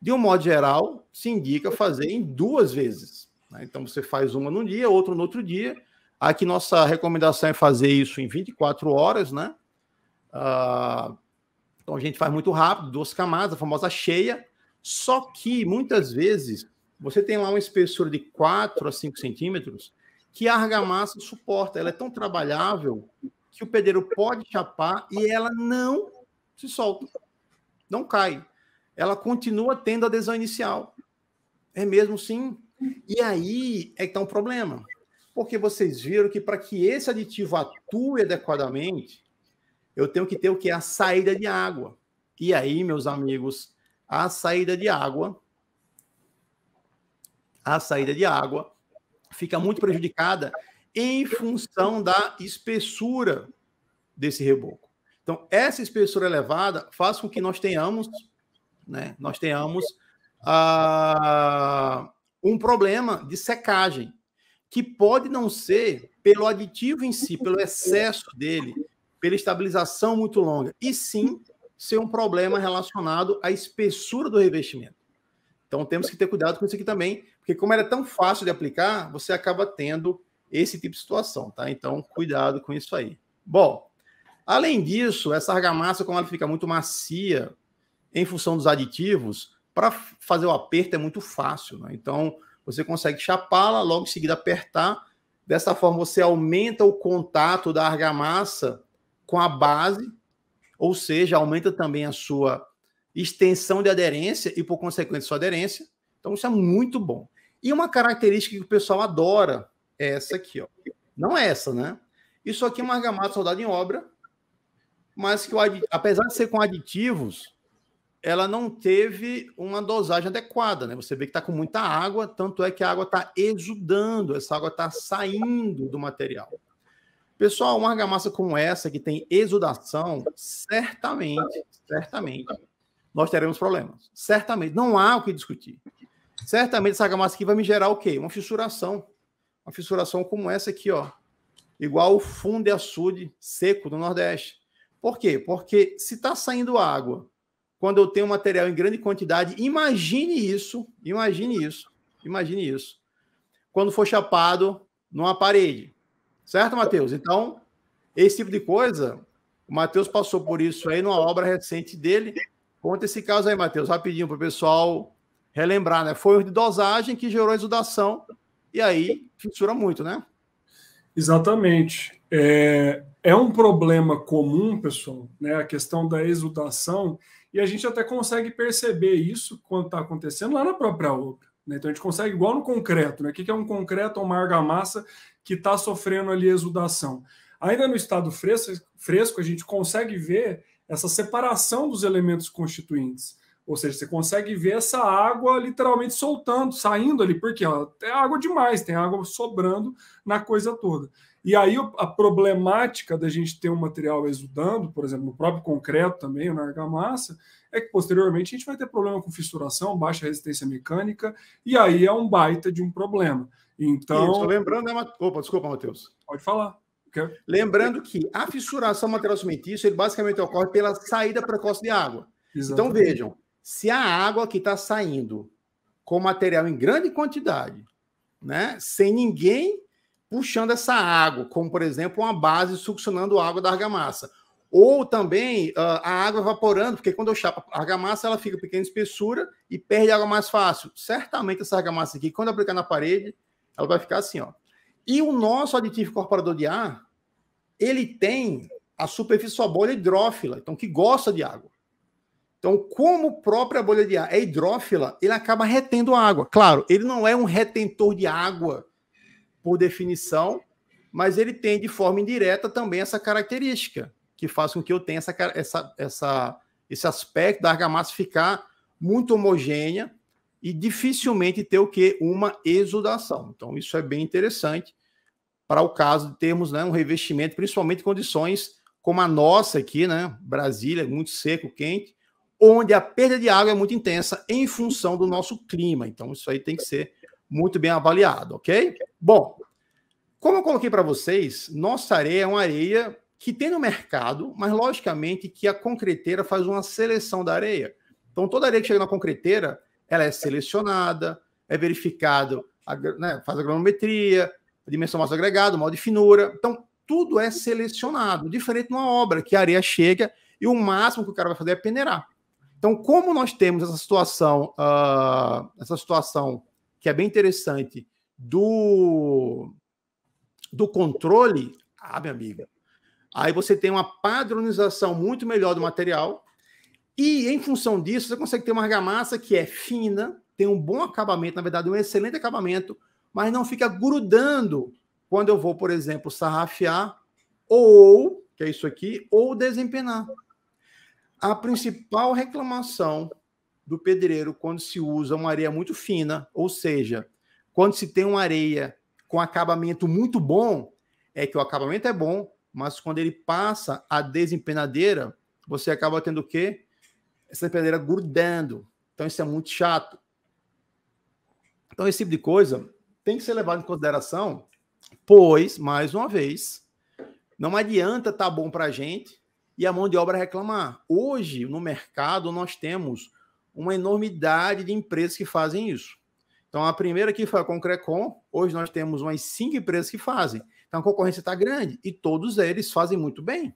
de um modo geral, se indica fazer em 2 vezes. Né? Então, você faz uma num dia, outra no outro dia. Aqui, nossa recomendação é fazer isso em 24 horas, né? Então, a gente faz muito rápido, 2 camadas, a famosa cheia. Só que, muitas vezes, você tem lá uma espessura de 4 a 5 centímetros que a argamassa suporta. Ela é tão trabalhável que o pedreiro pode chapar e ela não se solta, não cai. Ela continua tendo adesão inicial. É mesmo sim. E aí é que está um problema. Porque vocês viram que para que esse aditivo atue adequadamente, eu tenho que ter o que? A saída de água. E aí, meus amigos, a saída de água fica muito prejudicada em função da espessura desse reboco. Então, essa espessura elevada faz com que nós tenhamos, né, um problema de secagem, que pode não ser pelo aditivo em si, pelo excesso dele, pela estabilização muito longa, e sim ser um problema relacionado à espessura do revestimento. Então, temos que ter cuidado com isso aqui também, porque como era tão fácil de aplicar, você acaba tendo esse tipo de situação, tá? Então, cuidado com isso aí. Bom, além disso, essa argamassa, como ela fica muito macia em função dos aditivos, para fazer o aperto é muito fácil, né? Então, você consegue chapá-la, logo em seguida apertar. Dessa forma, você aumenta o contato da argamassa com a base, ou seja, aumenta também a sua extensão de aderência e, por consequência, sua aderência. Então, isso é muito bom. E uma característica que o pessoal adora é essa aqui, ó. Não é essa, né? Isso aqui é uma argamassa soldada em obra, mas que, apesar de ser com aditivos, ela não teve uma dosagem adequada, né? Você vê que está com muita água, tanto é que a água está exudando, essa água está saindo do material. Pessoal, uma argamassa como essa, que tem exudação, certamente, nós teremos problemas. Certamente, não há o que discutir. Certamente essa argamassa aqui vai me gerar o quê? Uma fissuração. Uma fissuração como essa aqui, ó. Igual o fundo de açude seco do Nordeste. Por quê? Porque se está saindo água, quando eu tenho material em grande quantidade, imagine isso. Quando for chapado numa parede. Certo, Matheus? Então, esse tipo de coisa, o Matheus passou por isso aí numa obra recente dele. Conta esse caso aí, Matheus, rapidinho, para o pessoal relembrar, né? Foi o de dosagem que gerou a exudação e aí fissura muito, né? Exatamente. É um problema comum, pessoal, né? A questão da exudação, e a gente até consegue perceber isso quando está acontecendo lá na própria obra. Né? Então a gente consegue, igual no concreto, né? O que é um concreto ou uma argamassa que está sofrendo ali exudação? Ainda no estado fresco, a gente consegue ver essa separação dos elementos constituintes. Ou seja, você consegue ver essa água literalmente soltando, saindo ali, porque ó, tem água demais, tem água sobrando na coisa toda. E aí a problemática da gente ter um material exudando, por exemplo, no próprio concreto também, na argamassa, é que posteriormente a gente vai ter problema com fissuração, baixa resistência mecânica, e aí é um baita de um problema. Então, isso, lembrando, né, opa, desculpa, Matheus. Pode falar. Lembrando que a fissuração material cimentício, ele basicamente ocorre pela saída precoce de água. Exatamente. Então, vejam, se a água que está saindo com material em grande quantidade, né, sem ninguém puxando essa água, como, por exemplo, uma base succionando a água da argamassa, ou também a água evaporando, porque quando eu chapo a argamassa, ela fica pequena espessura e perde água mais fácil. Certamente essa argamassa aqui, quando eu aplicar na parede, ela vai ficar assim, ó. E o nosso aditivo incorporador de ar, ele tem a superfície sua bolha hidrófila, então que gosta de água. Então, como a própria bolha de ar é hidrófila, ele acaba retendo água. Claro, ele não é um retentor de água por definição, mas ele tem de forma indireta também essa característica, que faz com que eu tenha esse aspecto da argamassa ficar muito homogênea e dificilmente ter o quê? Uma exudação. Então, isso é bem interessante para o caso de termos, né, um revestimento, principalmente em condições como a nossa aqui, né, Brasília, muito seco, quente, onde a perda de água é muito intensa em função do nosso clima. Então, isso aí tem que ser muito bem avaliado, ok? Bom, como eu coloquei para vocês, nossa areia é uma areia que tem no mercado, mas logicamente que a concreteira faz uma seleção da areia. Então, toda areia que chega na concreteira, ela é selecionada, é verificado, né, faz a granulometria, a dimensão massa agregada, o modo de finura. Então, tudo é selecionado, diferente de uma obra, que a areia chega e o máximo que o cara vai fazer é peneirar. Então, como nós temos essa situação que é bem interessante do controle, minha amiga, aí você tem uma padronização muito melhor do material e, em função disso, você consegue ter uma argamassa que é fina, tem um bom acabamento, na verdade, um excelente acabamento, mas não fica grudando quando eu vou, por exemplo, sarrafear ou, que é isso aqui, ou desempenar. A principal reclamação do pedreiro quando se usa uma areia muito fina, ou seja, quando se tem uma areia com acabamento muito bom, é que o acabamento é bom, mas quando ele passa a desempenadeira, você acaba tendo o quê? Essa desempenadeira grudando. Então isso é muito chato. Então esse tipo de coisa tem que ser levado em consideração, pois, mais uma vez, não adianta estar bom para a gente e a mão de obra reclamar. Hoje, no mercado, nós temos uma enormidade de empresas que fazem isso. Então, a primeira aqui foi a Concrecon. Hoje nós temos umas 5 empresas que fazem. Então, a concorrência está grande e todos eles fazem muito bem.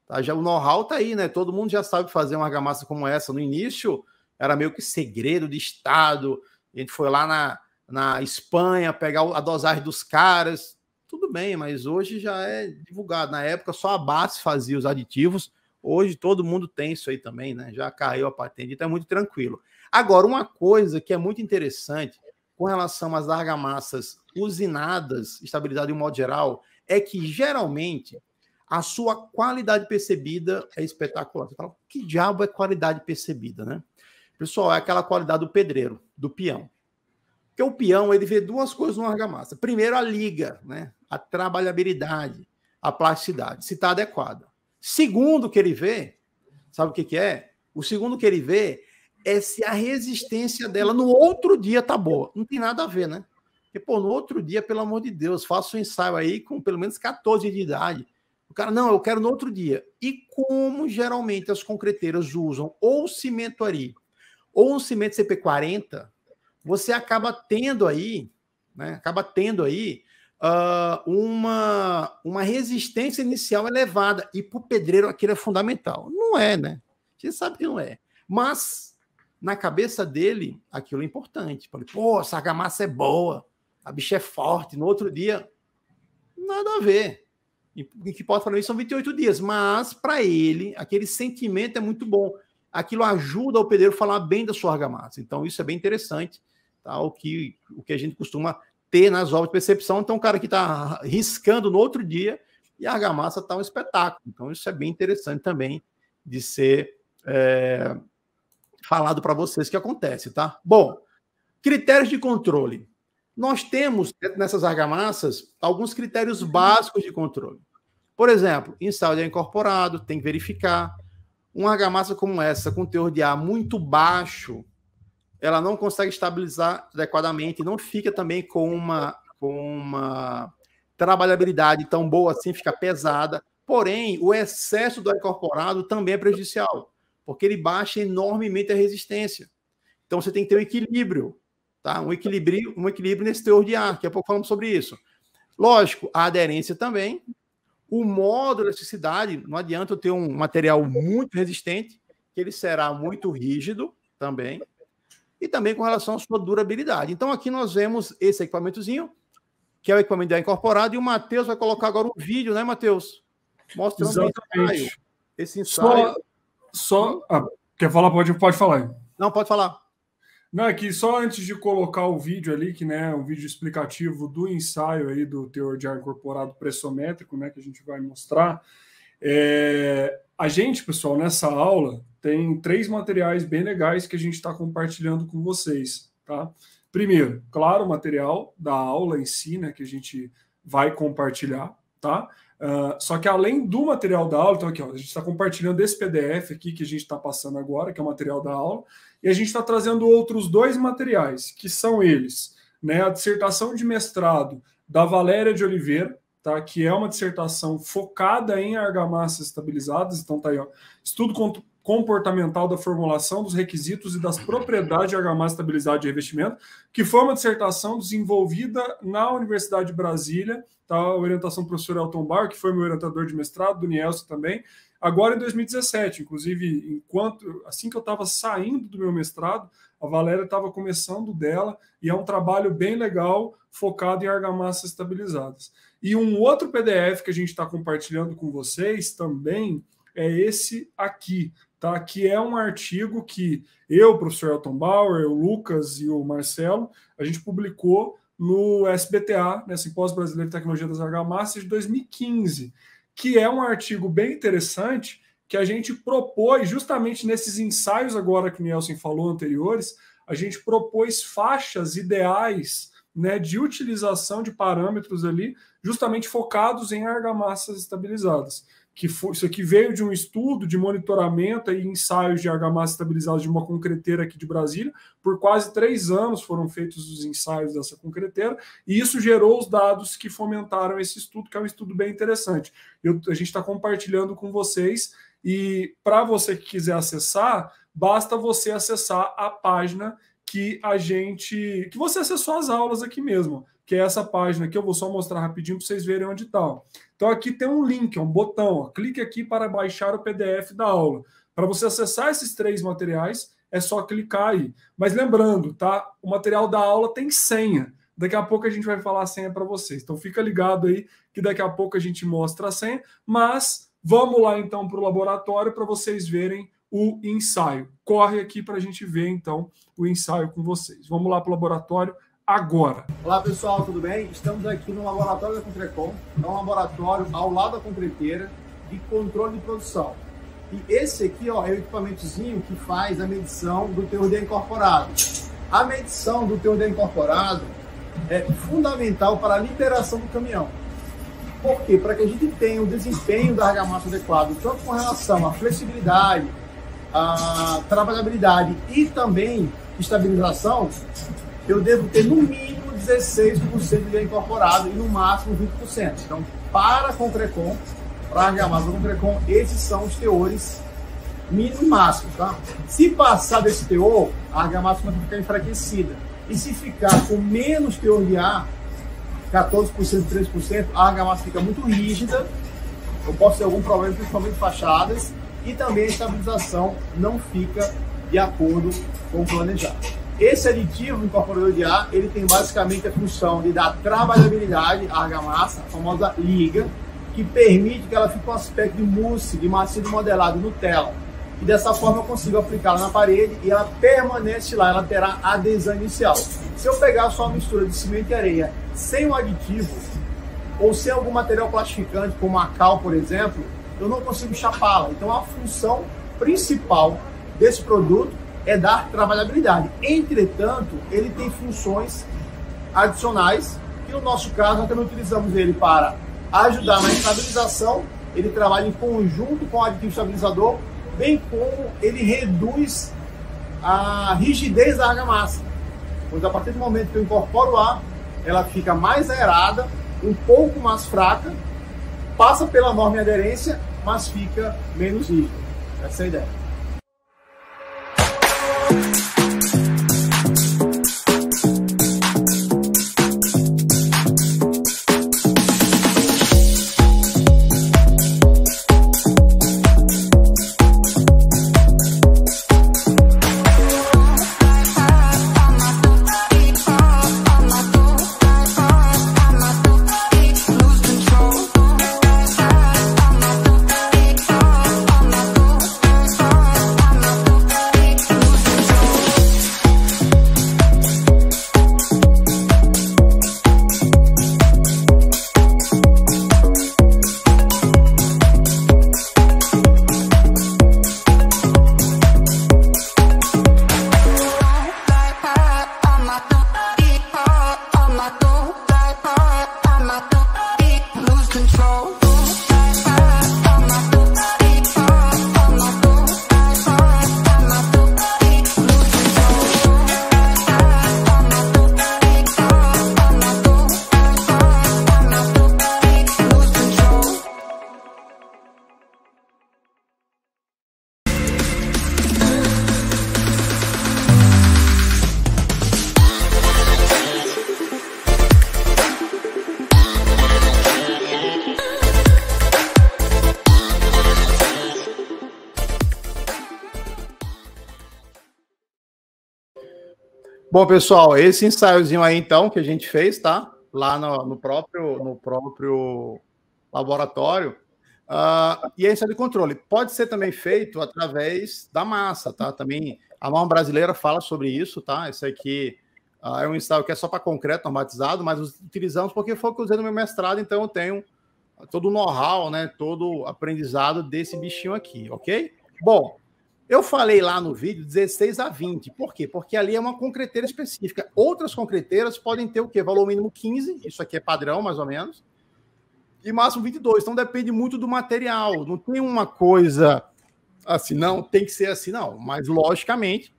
Tá? Já o know-how está aí, né? Todo mundo já sabe fazer uma argamassa como essa. No início, era meio que segredo de Estado. A gente foi lá na Espanha pegar a dosagem dos caras. Tudo bem, mas hoje já é divulgado. Na época, só a base fazia os aditivos. Hoje, todo mundo tem isso aí também, né? Já caiu a patente, então é muito tranquilo. Agora, uma coisa que é muito interessante com relação às argamassas usinadas, estabilizadas de um modo geral, é que, geralmente, a sua qualidade percebida é espetacular. Você fala, que diabo é qualidade percebida, né? Pessoal, é aquela qualidade do pedreiro, do peão. Porque o peão, ele vê duas coisas no argamassa. Primeiro, a liga, né? A trabalhabilidade, a plasticidade, se está adequada. Segundo que ele vê, sabe o que é? O segundo que ele vê é se a resistência dela no outro dia tá boa. Não tem nada a ver, né? Porque, pô, no outro dia, pelo amor de Deus, faça um ensaio aí com pelo menos 14 de idade. O cara, não, eu quero no outro dia. E como geralmente as concreteiras usam ou cimento Ari ou um cimento CP40, você acaba tendo aí, né? Uma resistência inicial elevada. E para o pedreiro aquilo é fundamental. Não é, né? Você sabe que não é. Mas, na cabeça dele, aquilo é importante. Falei, pô, essa argamassa é boa, a bicha é forte. No outro dia, nada a ver. E o que pode falar isso são 28 dias. Mas, para ele, aquele sentimento é muito bom. Aquilo ajuda o pedreiro a falar bem da sua argamassa. Então, isso é bem interessante. Tá? O que a gente costuma ter nas obras de percepção. Então, o cara que está riscando no outro dia e a argamassa está um espetáculo. Então, isso é bem interessante também de ser falado para vocês que acontece, tá? Bom, critérios de controle. Nós temos, nessas argamassas, alguns critérios básicos de controle. Por exemplo, ensaio de ar incorporado, tem que verificar. Uma argamassa como essa, com teor de ar muito baixo, ela não consegue estabilizar adequadamente, não fica também com uma trabalhabilidade tão boa assim, fica pesada. Porém, o excesso do ar incorporado também é prejudicial, porque ele baixa enormemente a resistência. Então, você tem que ter um equilíbrio, tá? Um equilíbrio nesse teor de ar. Daqui a pouco falamos sobre isso. Lógico, a aderência também. O modo de elasticidade, não adianta eu ter um material muito resistente, que ele será muito rígido também. E também com relação à sua durabilidade. Então, aqui nós vemos esse equipamentozinho, que é o equipamento de ar incorporado, e o Matheus vai colocar agora um vídeo, né, Matheus? Mostrando esse ensaio. Quer falar? Pode falar. Não, pode falar. Não, aqui só antes de colocar o vídeo ali, que né, um vídeo explicativo do ensaio aí do teor de ar incorporado pressométrico, né, que a gente vai mostrar. A gente, pessoal, nessa aula tem 3 materiais bem legais que a gente está compartilhando com vocês, tá? Primeiro, claro, o material da aula em si, né, que a gente vai compartilhar, tá? Só que além do material da aula, então aqui, ó, a gente está compartilhando esse PDF aqui que a gente está passando agora, que é o material da aula, e a gente está trazendo outros 2 materiais, que são eles, né, a dissertação de mestrado da Valéria de Oliveira, tá, que é uma dissertação focada em argamassas estabilizadas, então tá aí, ó, estudo comportamental da formulação dos requisitos e das propriedades de argamassa estabilizada de revestimento, que foi uma dissertação desenvolvida na Universidade de Brasília, tá? A orientação do professor Elton Bauer, que foi meu orientador de mestrado, do Nielsen também, agora em 2017, inclusive, assim que eu estava saindo do meu mestrado, a Valéria estava começando dela, e é um trabalho bem legal, focado em argamassas estabilizadas. E um outro PDF que a gente está compartilhando com vocês também é esse aqui, tá? Que é um artigo que eu, o professor Elton Bauer, o Lucas e o Marcelo, a gente publicou no SBTA, né, Simpósio Brasileiro de Tecnologia das Argamassas, de 2015, que é um artigo bem interessante que a gente propôs, justamente nesses ensaios agora que o Nielsen falou anteriores, a gente propôs faixas ideais, né, de utilização de parâmetros ali, justamente focados em argamassas estabilizadas. Isso aqui veio de um estudo de monitoramento e ensaios de argamassa estabilizada de uma concreteira aqui de Brasília. Por quase 3 anos foram feitos os ensaios dessa concreteira, e isso gerou os dados que fomentaram esse estudo, que é um estudo bem interessante. A gente está compartilhando com vocês, e para você que quiser acessar, basta você acessar a página que você acessou as aulas aqui mesmo, que é essa página que eu vou só mostrar rapidinho para vocês verem onde está. Então aqui tem um link, um botão, ó, clique aqui para baixar o PDF da aula. Para você acessar esses 3 materiais, é só clicar aí. Mas lembrando, tá? O material da aula tem senha. Daqui a pouco a gente vai falar a senha para vocês. Então fica ligado aí que daqui a pouco a gente mostra a senha. Mas vamos lá então para o laboratório para vocês verem o ensaio. Corre aqui para a gente ver então o ensaio com vocês. Vamos lá para o laboratório agora. Olá pessoal, tudo bem? Estamos aqui no laboratório da Concrecon. É um laboratório ao lado da concreteira de controle de produção. E esse aqui, ó, é o equipamentozinho que faz a medição do teor de ar incorporado. A medição do teor de ar incorporado é fundamental para a liberação do caminhão. Por quê? Para que a gente tenha o desempenho da argamassa adequado, tanto com relação à flexibilidade, à trabalhabilidade e também estabilização, eu devo ter no mínimo 16% de ar incorporado e no máximo 20%. Então, para a Concrecon, para a argamassa da Concrecon, esses são os teores mínimo e máximo, tá? Se passar desse teor, a argamassa vai ficar enfraquecida. E se ficar com menos teor de ar, 14%, 13%, a argamassa fica muito rígida, eu posso ter algum problema, principalmente fachadas, e também a estabilização não fica de acordo com o planejado. Esse aditivo incorporador de ar, ele tem basicamente a função de dar trabalhabilidade à argamassa, a famosa liga, que permite que ela fique com um aspecto de mousse, de macio modelado, Nutella. E dessa forma eu consigo aplicá-la na parede e ela permanece lá, ela terá adesão inicial. Se eu pegar só uma mistura de cimento e areia sem um aditivo, ou sem algum material plastificante, como a cal, por exemplo, eu não consigo chapá-la. Então a função principal desse produto é dar trabalhabilidade. Entretanto, ele tem funções adicionais, que no nosso caso nós também utilizamos ele para ajudar na estabilização, ele trabalha em conjunto com o aditivo estabilizador, bem como ele reduz a rigidez da argamassa. Pois a partir do momento que eu incorporo o ar, ela fica mais aerada, um pouco mais fraca, passa pela norma de aderência, mas fica menos rígida. Essa é a ideia. Bom, pessoal, esse ensaiozinho aí, então, que a gente fez, tá? Lá no próprio laboratório. E a ensaio de controle pode ser também feito através da massa, tá? Também a norma brasileira fala sobre isso, tá? Esse aqui é um ensaio que é só para concreto normatizado, mas utilizamos porque foi o que eu usei no meu mestrado, então eu tenho todo o know-how, né? Todo o aprendizado desse bichinho aqui, ok? Bom, eu falei lá no vídeo 16 a 20. Por quê? Porque ali é uma concreteira específica. Outras concreteiras podem ter o quê? Valor mínimo 15, isso aqui é padrão, mais ou menos, e máximo 22. Então depende muito do material. Não tem uma coisa assim, não, tem que ser assim, não. Mas, logicamente,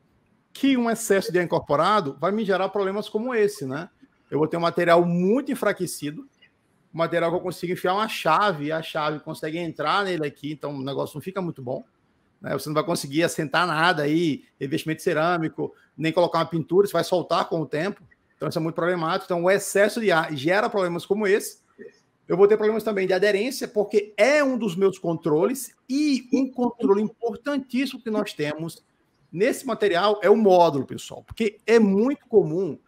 que um excesso de ar incorporado vai me gerar problemas como esse, né? Eu vou ter um material muito enfraquecido, um material que eu consigo enfiar uma chave, e a chave consegue entrar nele aqui, então o negócio não fica muito bom. Você não vai conseguir assentar nada aí, revestimento cerâmico, nem colocar uma pintura, você vai soltar com o tempo. Então, isso é muito problemático. Então, o excesso de ar gera problemas como esse. Eu vou ter problemas também de aderência, porque é um dos meus controles, e um controle importantíssimo que nós temos nesse material é o módulo, pessoal. Porque é muito comum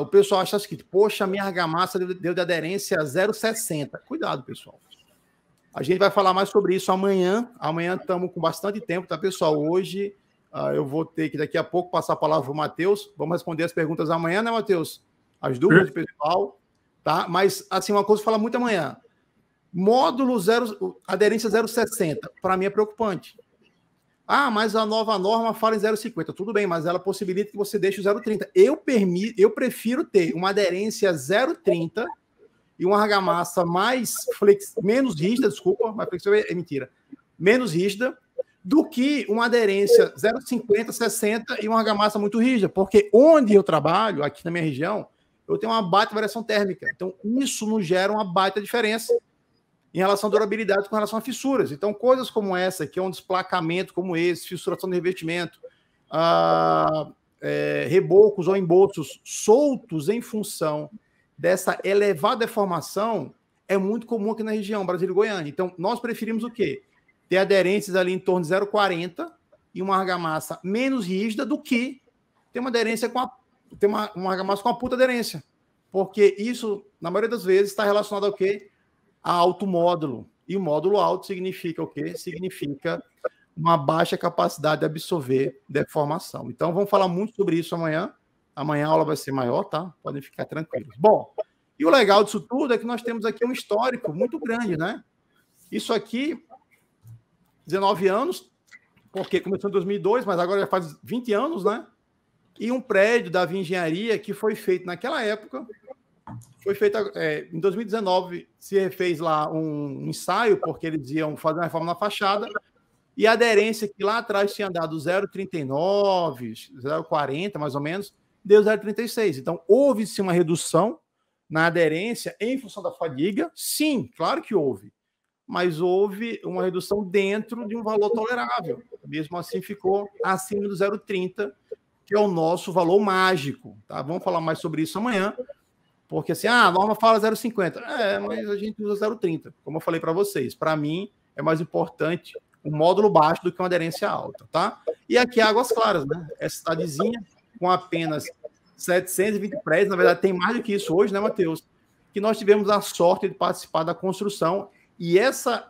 o pessoal achar o seguinte: poxa, a minha argamassa deu de aderência 0,60. Cuidado, pessoal. A gente vai falar mais sobre isso amanhã. Amanhã estamos com bastante tempo, tá, pessoal? Hoje eu vou ter que, daqui a pouco, passar a palavra para o Matheus. Vamos responder as perguntas amanhã, né, Matheus? As dúvidas do pessoal, tá? Mas, assim, uma coisa que fala muito amanhã. Módulo aderência 0,60. Para mim é preocupante. Mas a nova norma fala em 0,50. Tudo bem, mas ela possibilita que você deixe o 0,30. Eu prefiro ter uma aderência 0,30 e uma argamassa menos rígida, desculpa, mas flexível é mentira, menos rígida, do que uma aderência 0,50, 60 e uma argamassa muito rígida, porque onde eu trabalho, aqui na minha região, eu tenho uma baita variação térmica. Então, isso nos gera uma baita diferença em relação à durabilidade com relação a fissuras. Então, coisas como essa, que é um desplacamento como esse, fissuração de revestimento, rebocos ou embolsos soltos em função dessa elevada deformação, é muito comum aqui na região, Brasília e Goiânia. Então, nós preferimos o quê? Ter aderências ali em torno de 0,40 e uma argamassa menos rígida do que ter uma aderência ter uma argamassa com uma puta aderência. Porque isso, na maioria das vezes, está relacionado ao quê? A alto módulo. E o módulo alto significa o quê? Significa uma baixa capacidade de absorver deformação. Então, vamos falar muito sobre isso amanhã. Amanhã a aula vai ser maior, tá? Podem ficar tranquilos. Bom, e o legal disso tudo é que nós temos aqui um histórico muito grande, né? Isso aqui, 19 anos, porque começou em 2002, mas agora já faz 20 anos, né? E um prédio da Via Engenharia que foi feito naquela época, foi feito em 2019, se refez lá um ensaio, porque eles iam fazer uma reforma na fachada, e a aderência que lá atrás tinha dado 0,39, 0,40 mais ou menos, deu 0,36. Então, houve-se uma redução na aderência em função da fadiga? Sim, claro que houve. Mas houve uma redução dentro de um valor tolerável. Mesmo assim, ficou acima do 0,30, que é o nosso valor mágico. Tá? Vamos falar mais sobre isso amanhã, porque assim, a norma fala 0,50. Mas a gente usa 0,30. Como eu falei para vocês, para mim é mais importante um módulo baixo do que uma aderência alta. Tá? E aqui Águas Claras, né? Essa cidadezinha com apenas 720 prédios, na verdade tem mais do que isso hoje, né, Matheus? Que nós tivemos a sorte de participar da construção, e essas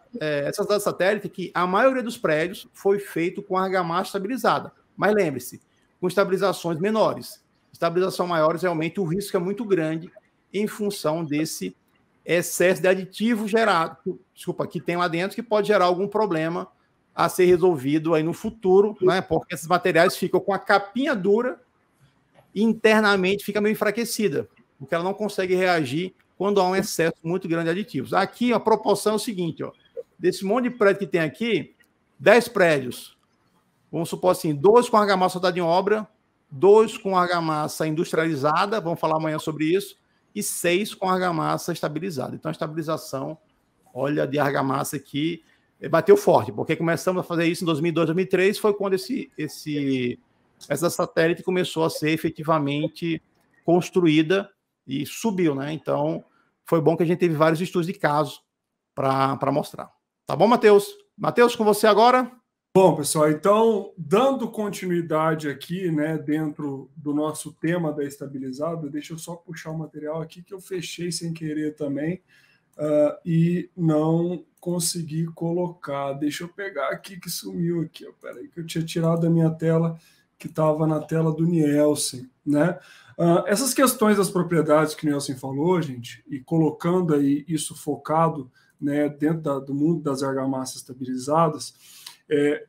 dados satélite, que a maioria dos prédios foi feito com argamassa estabilizada. Mas lembre-se, com estabilizações menores. Estabilização maiores, realmente o risco é muito grande em função desse excesso de aditivo que tem lá dentro, que pode gerar algum problema a ser resolvido aí no futuro, né? Porque esses materiais ficam com a capinha dura e internamente fica meio enfraquecida, porque ela não consegue reagir quando há um excesso muito grande de aditivos. Aqui a proporção é o seguinte, ó, desse monte de prédio que tem aqui, 10 prédios, vamos supor assim, 2 com argamassa soldada em obra, 2 com argamassa industrializada, vamos falar amanhã sobre isso, e 6 com argamassa estabilizada. Então a estabilização, olha, de argamassa aqui, bateu forte, porque começamos a fazer isso em 2002, 2003, foi quando essa satélite começou a ser efetivamente construída e subiu, né? Então, foi bom que a gente teve vários estudos de caso para mostrar. Tá bom, Matheus? Matheus, com você agora. Bom, pessoal, então, dando continuidade aqui, né, dentro do nosso tema da estabilizada, deixa eu só puxar o material aqui que eu fechei sem querer também e não consegui colocar. Deixa eu pegar aqui que sumiu aqui. Peraí, que eu tinha tirado da minha tela, que estava na tela do Nielsen, né? Essas questões das propriedades que o Nielsen falou, gente, e colocando aí isso focado, né, dentro do mundo das argamassas estabilizadas,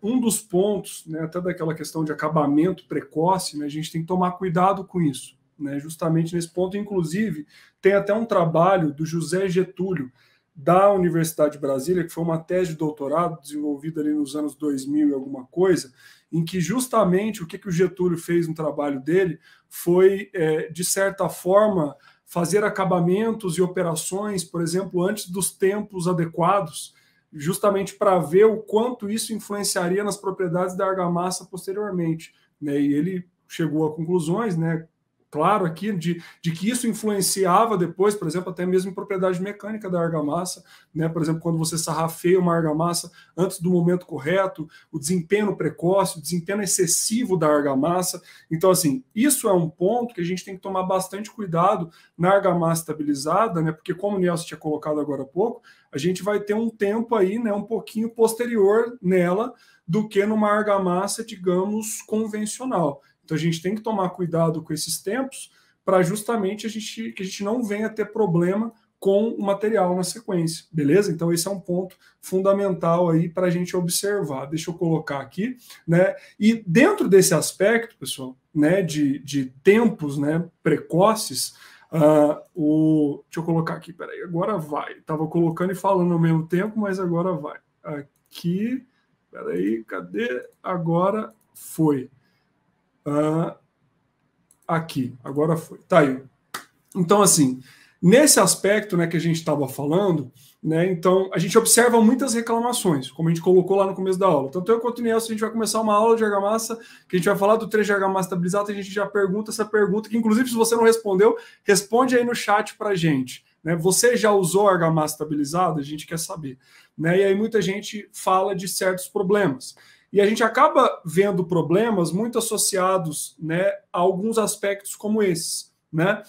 um dos pontos, né, até daquela questão de acabamento precoce, né, a gente tem que tomar cuidado com isso, né, justamente nesse ponto. Inclusive, tem até um trabalho do José Getúlio, da Universidade de Brasília, que foi uma tese de doutorado desenvolvida ali nos anos 2000 e alguma coisa, em que justamente o que o Getúlio fez no trabalho dele foi, de certa forma, fazer acabamentos e operações, por exemplo, antes dos tempos adequados, justamente para ver o quanto isso influenciaria nas propriedades da argamassa posteriormente, né? E ele chegou a conclusões, né, claro aqui, de que isso influenciava depois, por exemplo, até mesmo em propriedade mecânica da argamassa, né? Por exemplo, quando você sarrafeia uma argamassa antes do momento correto, o desempenho precoce, o desempenho excessivo da argamassa. Então, assim, isso é um ponto que a gente tem que tomar bastante cuidado na argamassa estabilizada, né? Porque, como o Nielsen tinha colocado agora há pouco, a gente vai ter um tempo aí, né, um pouquinho posterior nela do que numa argamassa, digamos, convencional. Então a gente tem que tomar cuidado com esses tempos para justamente que a gente não venha ter problema com o material na sequência, beleza? Então esse é um ponto fundamental aí para a gente observar. Deixa eu colocar aqui, né? E dentro desse aspecto, pessoal, né, de tempos, né, precoces, deixa eu colocar aqui, peraí, agora vai. Estava colocando e falando ao mesmo tempo, mas agora vai. Aqui, peraí, cadê? Agora foi. Aqui, agora foi. Tá aí. Então, assim, nesse aspecto, né, que a gente estava falando, né, então a gente observa muitas reclamações, como a gente colocou lá no começo da aula. Tanto eu quanto o Nielsen, a gente vai começar uma aula de argamassa, que a gente vai falar do trecho de argamassa estabilizada, a gente já pergunta essa pergunta, que inclusive se você não respondeu, responde aí no chat para a gente. Né? Você já usou argamassa estabilizada? A gente quer saber. Né? E aí muita gente fala de certos problemas. E a gente acaba vendo problemas muito associados, né, a alguns aspectos como esses, né?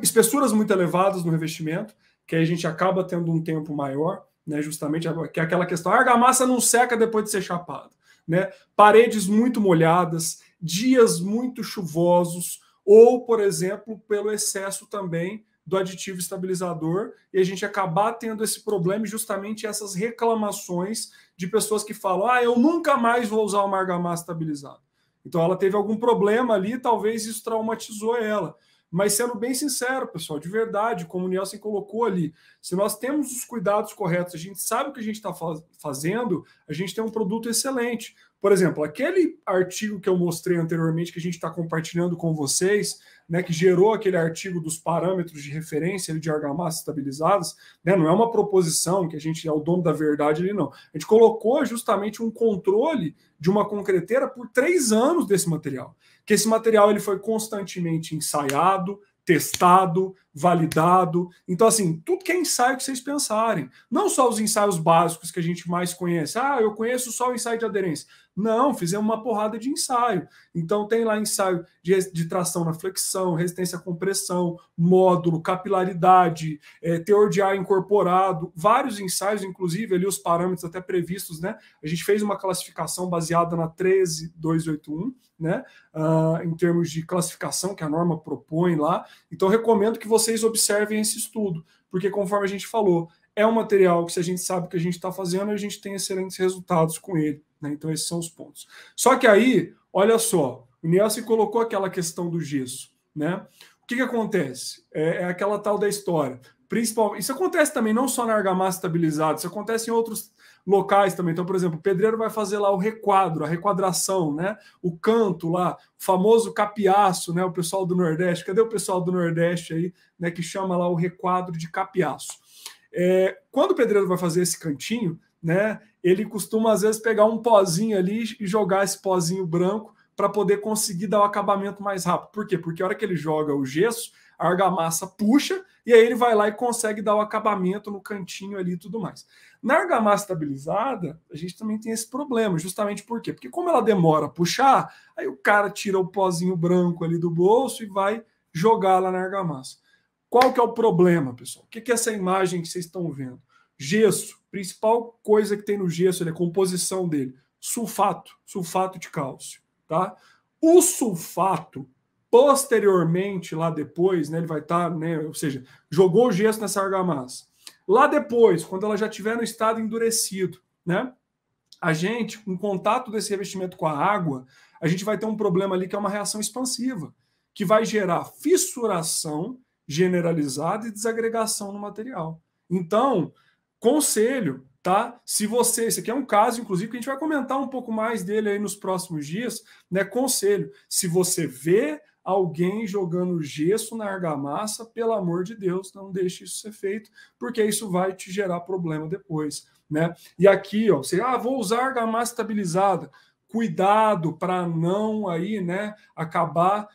Espessuras muito elevadas no revestimento, que aí a gente acaba tendo um tempo maior, né, justamente, que é aquela questão, a argamassa não seca depois de ser chapada, né? Paredes muito molhadas, dias muito chuvosos, ou, por exemplo, pelo excesso também do aditivo estabilizador, e a gente acabar tendo esse problema e justamente essas reclamações de pessoas que falam, eu nunca mais vou usar uma argamassa estabilizada. Então ela teve algum problema ali, talvez isso traumatizou ela. Mas sendo bem sincero, pessoal, de verdade, como o Nielsen colocou ali, se nós temos os cuidados corretos, a gente sabe o que a gente está fazendo, a gente tem um produto excelente. Por exemplo, aquele artigo que eu mostrei anteriormente, que a gente está compartilhando com vocês, né, que gerou aquele artigo dos parâmetros de referência de argamassas estabilizadas, né, não é uma proposição que a gente é o dono da verdade ali, não. A gente colocou justamente um controle de uma concreteira por 3 anos desse material. Que esse material ele foi constantemente ensaiado, testado, validado. Então, assim, tudo que é ensaio que vocês pensarem. Não só os ensaios básicos que a gente mais conhece. Eu conheço só o ensaio de aderência. Não, fizemos uma porrada de ensaio. Então, tem lá ensaio de tração na flexão, resistência à compressão, módulo, capilaridade, teor de ar incorporado, vários ensaios, inclusive ali os parâmetros até previstos, né? A gente fez uma classificação baseada na 13281, né? Em termos de classificação que a norma propõe lá. Então, recomendo que vocês observem esse estudo, porque conforme a gente falou, é um material que se a gente sabe o que a gente está fazendo, a gente tem excelentes resultados com ele. Né? Então, esses são os pontos. Só que aí, olha só, o Nielsen colocou aquela questão do gesso. Né? O que acontece? É aquela tal da história. Isso acontece também não só na argamassa estabilizada, isso acontece em outros locais também. Então, por exemplo, o pedreiro vai fazer lá o requadro, a requadração, né? O canto lá, o famoso capiaço, né? O pessoal do Nordeste. Cadê o pessoal do Nordeste aí, né? Que chama lá o requadro de capiaço. Quando o pedreiro vai fazer esse cantinho, né? Ele costuma às vezes pegar um pozinho ali e jogar esse pozinho branco para poder conseguir dar o acabamento mais rápido. Por quê? Porque a hora que ele joga o gesso, a argamassa puxa e aí ele vai lá e consegue dar o acabamento no cantinho ali e tudo mais. Na argamassa estabilizada, a gente também tem esse problema, justamente por quê? Porque como ela demora a puxar, aí o cara tira o pozinho branco ali do bolso e vai jogar lá na argamassa. Qual que é o problema, pessoal? O que é essa imagem que vocês estão vendo? Gesso, principal coisa que tem no gesso, a composição dele, sulfato de cálcio, tá? O sulfato, posteriormente, lá depois, né, ele vai estar, né, ou seja, jogou o gesso nessa argamassa. Lá depois, quando ela já estiver no estado endurecido, né, a gente, com contato desse revestimento com a água, a gente vai ter um problema ali que é uma reação expansiva, que vai gerar fissuração generalizada e desagregação no material. Então, conselho, tá? Se você, esse aqui é um caso, inclusive, que a gente vai comentar um pouco mais dele aí nos próximos dias, né? Conselho, se você vê alguém jogando gesso na argamassa, pelo amor de Deus, não deixe isso ser feito, porque isso vai te gerar problema depois, né? E aqui, ó, você, vou usar argamassa estabilizada. Cuidado para não aí, né, acabar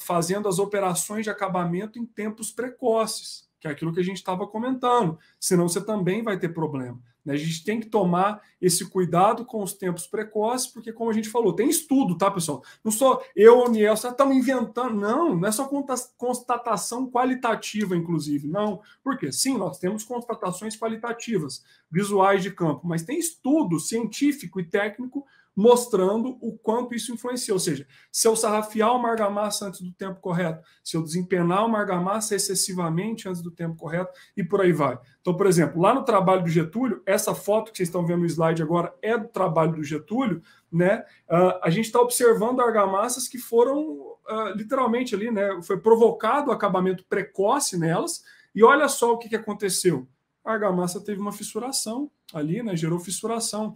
fazendo as operações de acabamento em tempos precoces, que é aquilo que a gente estava comentando, senão você também vai ter problema. Né? A gente tem que tomar esse cuidado com os tempos precoces, porque, como a gente falou, tem estudo, tá, pessoal? Não sou eu ou o Niel, estamos inventando, não é só constatação qualitativa, inclusive, não. Por quê? Sim, nós temos constatações qualitativas, visuais de campo, mas tem estudo científico e técnico mostrando o quanto isso influencia. Ou seja, se eu sarrafiar uma argamassa antes do tempo correto, se eu desempenar uma argamassa excessivamente antes do tempo correto, e por aí vai. Então, por exemplo, lá no trabalho do Getúlio, essa foto que vocês estão vendo no slide agora é do trabalho do Getúlio, né? A gente está observando argamassas que foram literalmente ali, né? Foi provocado o acabamento precoce nelas, e olha só o que aconteceu. A argamassa teve uma fissuração ali, né? Gerou fissuração.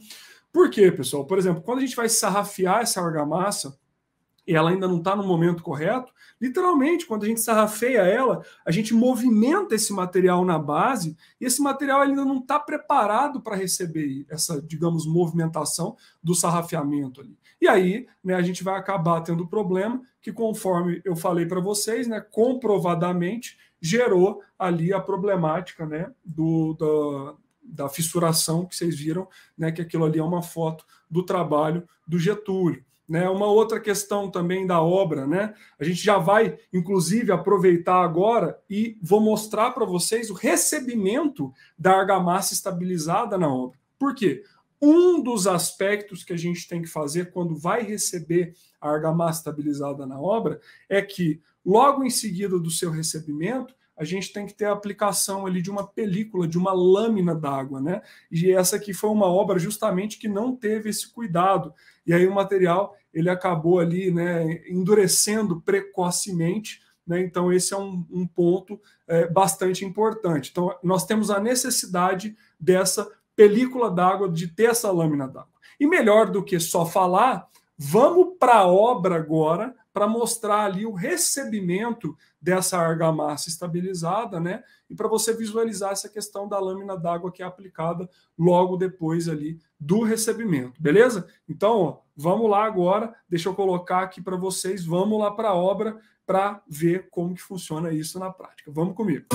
Por quê, pessoal? Por exemplo, quando a gente vai sarrafiar essa argamassa e ela ainda não está no momento correto, literalmente, quando a gente sarrafeia ela, a gente movimenta esse material na base e esse material ainda não está preparado para receber essa, digamos, movimentação do sarrafeamento ali. E aí, né, a gente vai acabar tendo problema que, conforme eu falei para vocês, né, comprovadamente gerou ali a problemática, né, da fissuração que vocês viram, né, que aquilo ali é uma foto do trabalho do Getúlio. Né? Uma outra questão também da obra, né? A gente já vai, inclusive, aproveitar agora e vou mostrar para vocês o recebimento da argamassa estabilizada na obra. Por quê? Um dos aspectos que a gente tem que fazer quando vai receber a argamassa estabilizada na obra é que, logo em seguida do seu recebimento, a gente tem que ter a aplicação ali de uma película, de uma lâmina d'água, né? E essa aqui foi uma obra justamente que não teve esse cuidado. E aí o material, ele acabou ali, né, endurecendo precocemente, né? Então esse é um ponto bastante importante. Então nós temos a necessidade dessa película d'água, de ter essa lâmina d'água. E melhor do que só falar, vamos para a obra agora, para mostrar ali o recebimento dessa argamassa estabilizada, né? E para você visualizar essa questão da lâmina d'água que é aplicada logo depois ali do recebimento, beleza? Então, ó, vamos lá agora, deixa eu colocar aqui para vocês, vamos lá para a obra para ver como que funciona isso na prática. Vamos comigo.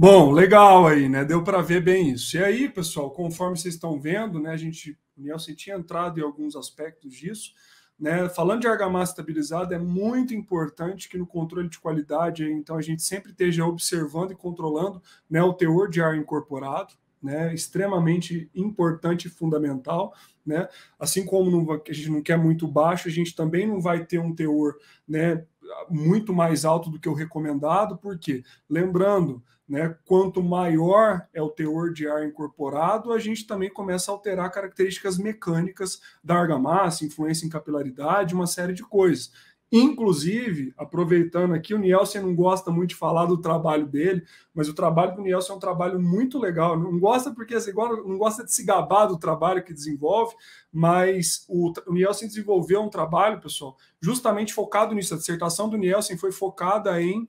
Bom, legal aí, né? Deu para ver bem isso. E aí, pessoal, conforme vocês estão vendo, né, o Nielsen tinha entrado em alguns aspectos disso, né? Falando de argamassa estabilizada, é muito importante que no controle de qualidade, então, a gente sempre esteja observando e controlando, né, o teor de ar incorporado, né? Extremamente importante e fundamental, né? Assim como a gente não quer muito baixo, a gente também não vai ter um teor, né, muito mais alto do que o recomendado, porque, lembrando, né, quanto maior é o teor de ar incorporado, a gente também começa a alterar características mecânicas da argamassa, influência em capilaridade, uma série de coisas. Inclusive, aproveitando aqui, o Nielsen não gosta muito de falar do trabalho dele, mas o trabalho do Nielsen é um trabalho muito legal. Não gosta porque não gosta de se gabar do trabalho que desenvolve, mas o Nielsen desenvolveu um trabalho, pessoal, justamente focado nisso. A dissertação do Nielsen foi focada em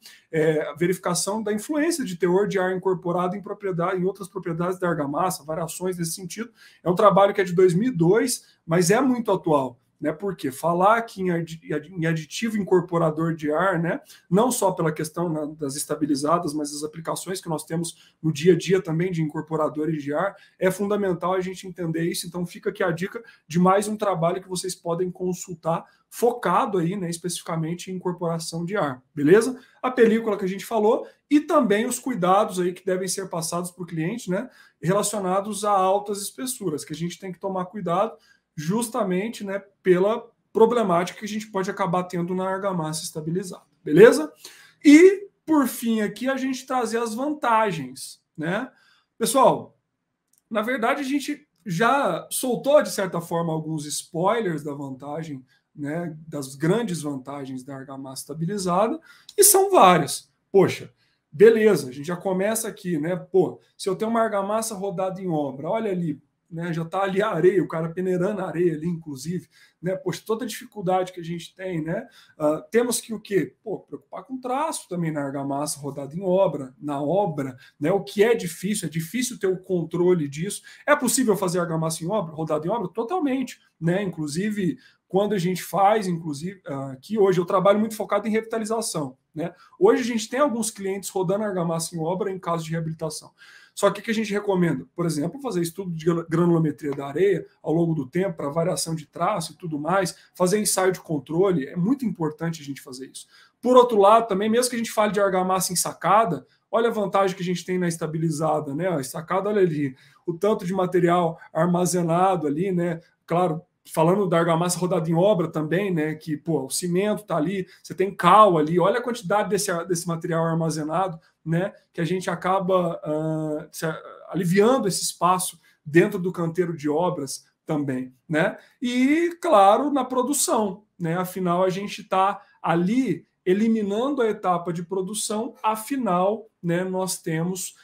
verificação da influência de teor de ar incorporado em outras propriedades da argamassa, variações nesse sentido. É um trabalho que é de 2002, mas é muito atual. Né, porque falar aqui em aditivo incorporador de ar, né, não só pela questão das estabilizadas, mas as aplicações que nós temos no dia a dia também de incorporadores de ar, é fundamental a gente entender isso. Então fica aqui a dica de mais um trabalho que vocês podem consultar, focado aí, né, especificamente em incorporação de ar, beleza? A película que a gente falou e também os cuidados aí que devem ser passados para o cliente, né, relacionados a altas espessuras, que a gente tem que tomar cuidado, justamente, né, pela problemática que a gente pode acabar tendo na argamassa estabilizada, beleza? E, por fim, aqui a gente trazer as vantagens, né? Pessoal, na verdade a gente já soltou, de certa forma, alguns spoilers da vantagem, né, das grandes vantagens da argamassa estabilizada, e são várias. Poxa, beleza, a gente já começa aqui, né? Pô, se eu tenho uma argamassa rodada em obra, olha ali, né, já está ali a areia, o cara peneirando a areia ali, inclusive, né, poxa, toda a dificuldade que a gente tem, né, temos que o quê? Pô, preocupar com traço também na argamassa rodada em obra, na obra, né, o que é difícil ter o controle disso. É possível fazer argamassa em obra, rodada em obra? Totalmente, né, inclusive, quando a gente faz, inclusive, aqui hoje eu trabalho muito focado em revitalização, né, hoje a gente tem alguns clientes rodando argamassa em obra em caso de reabilitação. Só que o que a gente recomenda? Por exemplo, fazer estudo de granulometria da areia ao longo do tempo, para variação de traço e tudo mais, fazer ensaio de controle, é muito importante a gente fazer isso. Por outro lado, também, mesmo que a gente fale de argamassa ensacada, olha a vantagem que a gente tem na estabilizada, né? A ensacada, olha ali, o tanto de material armazenado ali, né? Claro, falando da argamassa rodada em obra também, né? Que, pô, o cimento tá ali, você tem cal ali, olha a quantidade desse material armazenado, né, que a gente acaba aliviando esse espaço dentro do canteiro de obras também, né? E, claro, na produção, né? Afinal, a gente está ali eliminando a etapa de produção, afinal, né, nós temos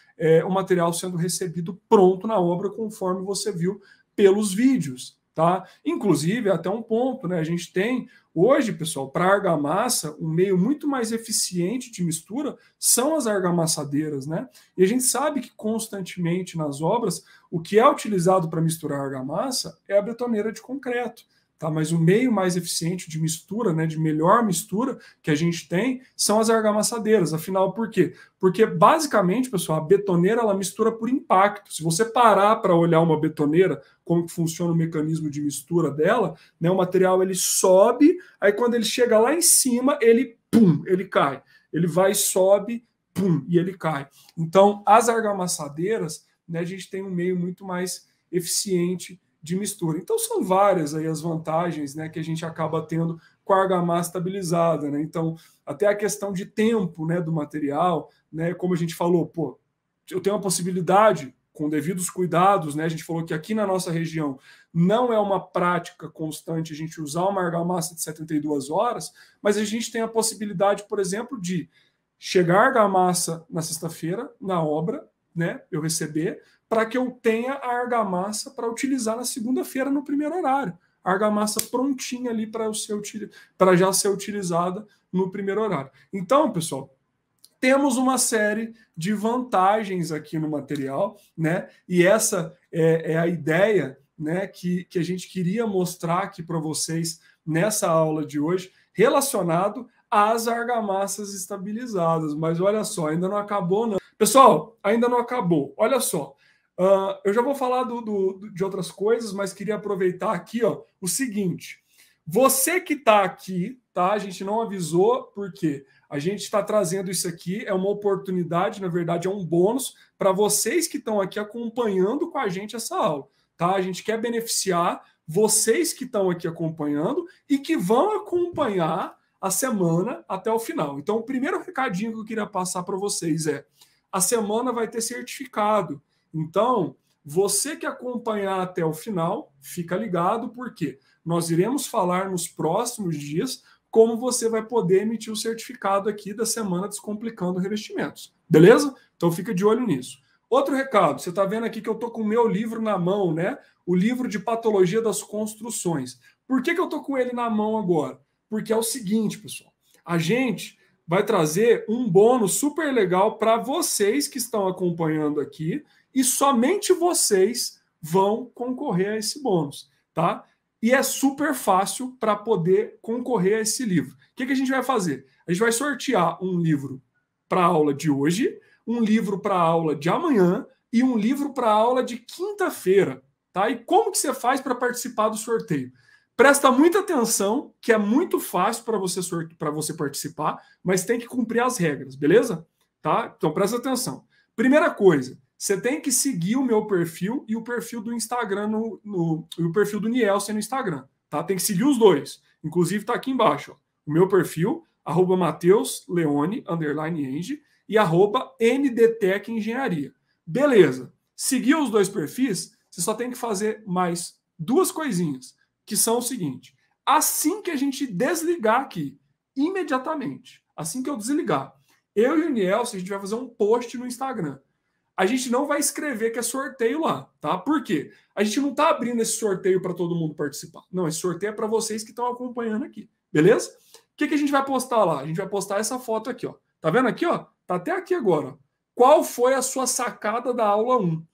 o material sendo recebido pronto na obra, conforme você viu pelos vídeos, tá? Inclusive, até um ponto, né? A gente tem hoje, pessoal, para argamassa, um meio muito mais eficiente de mistura são as argamassadeiras, né? E a gente sabe que constantemente nas obras, o que é utilizado para misturar argamassa é a betoneira de concreto. Tá, mas o meio mais eficiente de mistura, né, de melhor mistura que a gente tem, são as argamassadeiras. Afinal, por quê? Porque, basicamente, pessoal, a betoneira ela mistura por impacto. Se você parar para olhar uma betoneira, como que funciona o mecanismo de mistura dela, né, o material ele sobe, aí quando ele chega lá em cima, ele cai. Ele vai, sobe, e ele cai. Então, as argamassadeiras, né, a gente tem um meio muito mais eficiente de mistura. Então são várias aí as vantagens, né, que a gente acaba tendo com a argamassa estabilizada, né? Então até a questão de tempo, né, do material, né, como a gente falou, pô, eu tenho a possibilidade com devidos cuidados, né? A gente falou que aqui na nossa região não é uma prática constante a gente usar uma argamassa de 72 horas, mas a gente tem a possibilidade, por exemplo, de chegar a argamassa na sexta-feira na obra, né, eu receber, para que eu tenha a argamassa para utilizar na segunda-feira no primeiro horário. A argamassa prontinha ali para já ser utilizada no primeiro horário. Então, pessoal, temos uma série de vantagens aqui no material, né? E essa é a ideia, né, que a gente queria mostrar aqui para vocês nessa aula de hoje, relacionado às argamassas estabilizadas. Mas olha só, ainda não acabou não. Pessoal, ainda não acabou. Olha só. Eu já vou falar de outras coisas, mas queria aproveitar aqui, ó, o seguinte. Você que está aqui, tá? A gente não avisou, porque a gente está trazendo isso aqui, é uma oportunidade, na verdade, é um bônus para vocês que estão aqui acompanhando com a gente essa aula, tá? A gente quer beneficiar vocês que estão aqui acompanhando e que vão acompanhar a semana até o final. Então, o primeiro recadinho que eu queria passar para vocês é: a semana vai ter certificado. Então, você que acompanhar até o final, fica ligado, porque nós iremos falar nos próximos dias como você vai poder emitir o certificado aqui da semana Descomplicando Revestimentos. Beleza? Então fica de olho nisso. Outro recado, você está vendo aqui que eu estou com o meu livro na mão, né? O livro de Patologia das Construções. Por que eu estou com ele na mão agora? Porque é o seguinte, pessoal. A gente vai trazer um bônus super legal para vocês que estão acompanhando aqui, e somente vocês vão concorrer a esse bônus, tá? E é super fácil para poder concorrer a esse livro. O que a gente vai fazer? A gente vai sortear um livro para a aula de hoje, um livro para a aula de amanhã e um livro para a aula de quinta-feira, tá? E como que você faz para participar do sorteio? Presta muita atenção, que é muito fácil para você participar, mas tem que cumprir as regras, beleza? Tá? Então presta atenção. Primeira coisa, você tem que seguir o meu perfil e o perfil do Instagram, o perfil do Nielsen no Instagram, tá? Tem que seguir os dois. Inclusive está aqui embaixo, ó, o meu perfil, @MatheusLeone, _Eng, e @NDTech Engenharia. Beleza. Seguir os dois perfis, você só tem que fazer mais duas coisinhas, que são o seguinte: assim que a gente desligar aqui, imediatamente, assim que eu desligar, eu e o Nielsen, a gente vai fazer um post no Instagram. A gente não vai escrever que é sorteio lá, tá? Por quê? A gente não está abrindo esse sorteio para todo mundo participar. Não, esse sorteio é para vocês que estão acompanhando aqui, beleza? O que a gente vai postar lá? A gente vai postar essa foto aqui, ó. Tá vendo aqui, ó? Tá até aqui agora. Qual foi a sua sacada da aula 1? O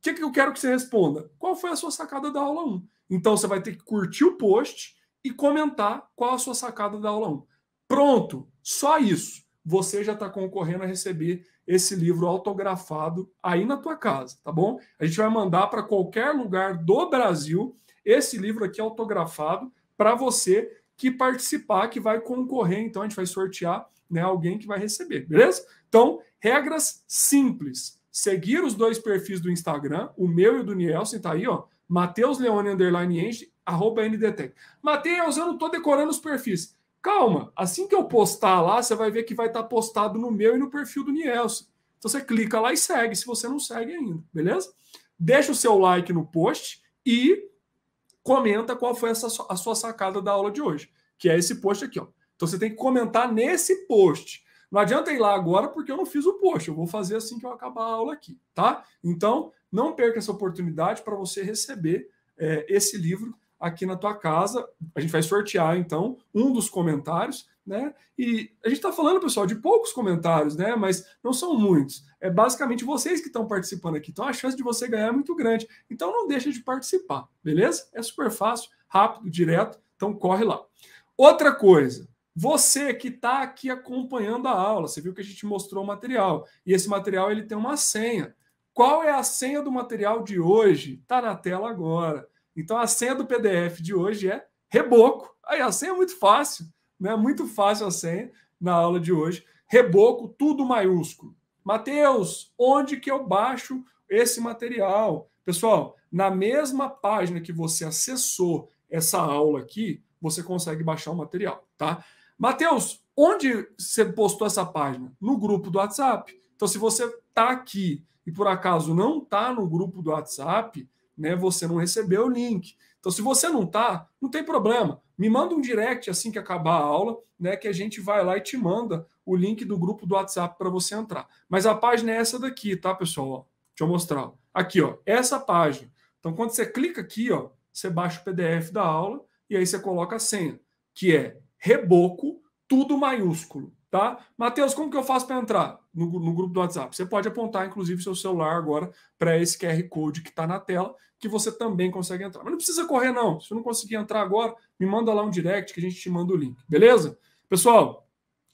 que eu quero que você responda? Qual foi a sua sacada da aula 1? Então, você vai ter que curtir o post e comentar qual a sua sacada da aula 1. Pronto, só isso. Você já está concorrendo a receber esse livro autografado aí na tua casa, tá bom? A gente vai mandar para qualquer lugar do Brasil esse livro aqui autografado para você que participar, que vai concorrer. Então, a gente vai sortear, né, alguém que vai receber, beleza? Então, regras simples. Seguir os dois perfis do Instagram, o meu e o do Nielsen, tá aí, ó. MatheusLeone, _Eng, @NDTech. Matheus, eu não tô decorando os perfis. Calma, assim que eu postar lá, você vai ver que vai estar postado no meu e no perfil do Nielsen. Então você clica lá e segue, se você não segue ainda, beleza? Deixa o seu like no post e comenta qual foi a sua sacada da aula de hoje, que é esse post aqui, ó. Então você tem que comentar nesse post. Não adianta ir lá agora porque eu não fiz o post, eu vou fazer assim que eu acabar a aula aqui, tá? Então, não perca essa oportunidade para você receber esse livro aqui na tua casa. A gente vai sortear, então, um dos comentários, né? E a gente está falando, pessoal, de poucos comentários, né? Mas não são muitos. É basicamente vocês que estão participando aqui. Então, a chance de você ganhar é muito grande. Então, não deixa de participar, beleza? É super fácil, rápido, direto. Então, corre lá. Outra coisa, você que está aqui acompanhando a aula, você viu que a gente mostrou o material. E esse material, ele tem uma senha. Qual é a senha do material de hoje? Está na tela agora. Então, a senha do PDF de hoje é reboco. Aí, a senha é muito fácil, né? Muito fácil a senha na aula de hoje. Reboco, tudo maiúsculo. Matheus, onde que eu baixo esse material? Pessoal, na mesma página que você acessou essa aula aqui, você consegue baixar o material, tá? Matheus, onde você postou essa página? No grupo do WhatsApp. Então, se você está aqui e por acaso não está no grupo do WhatsApp, né, você não recebeu o link. Então, se você não está, não tem problema. Me manda um direct assim que acabar a aula, né, que a gente vai lá e te manda o link do grupo do WhatsApp para você entrar. Mas a página é essa daqui, tá, pessoal? Ó, deixa eu mostrar. Aqui, ó, essa página. Então, quando você clica aqui, ó, você baixa o PDF da aula e aí você coloca a senha, que é reboco, tudo maiúsculo. Tá? Matheus, como que eu faço para entrar no grupo do WhatsApp? Você pode apontar, inclusive, seu celular agora para esse QR Code que está na tela, que você também consegue entrar. Mas não precisa correr, não. Se você não conseguir entrar agora, me manda lá um direct que a gente te manda o link. Beleza? Pessoal,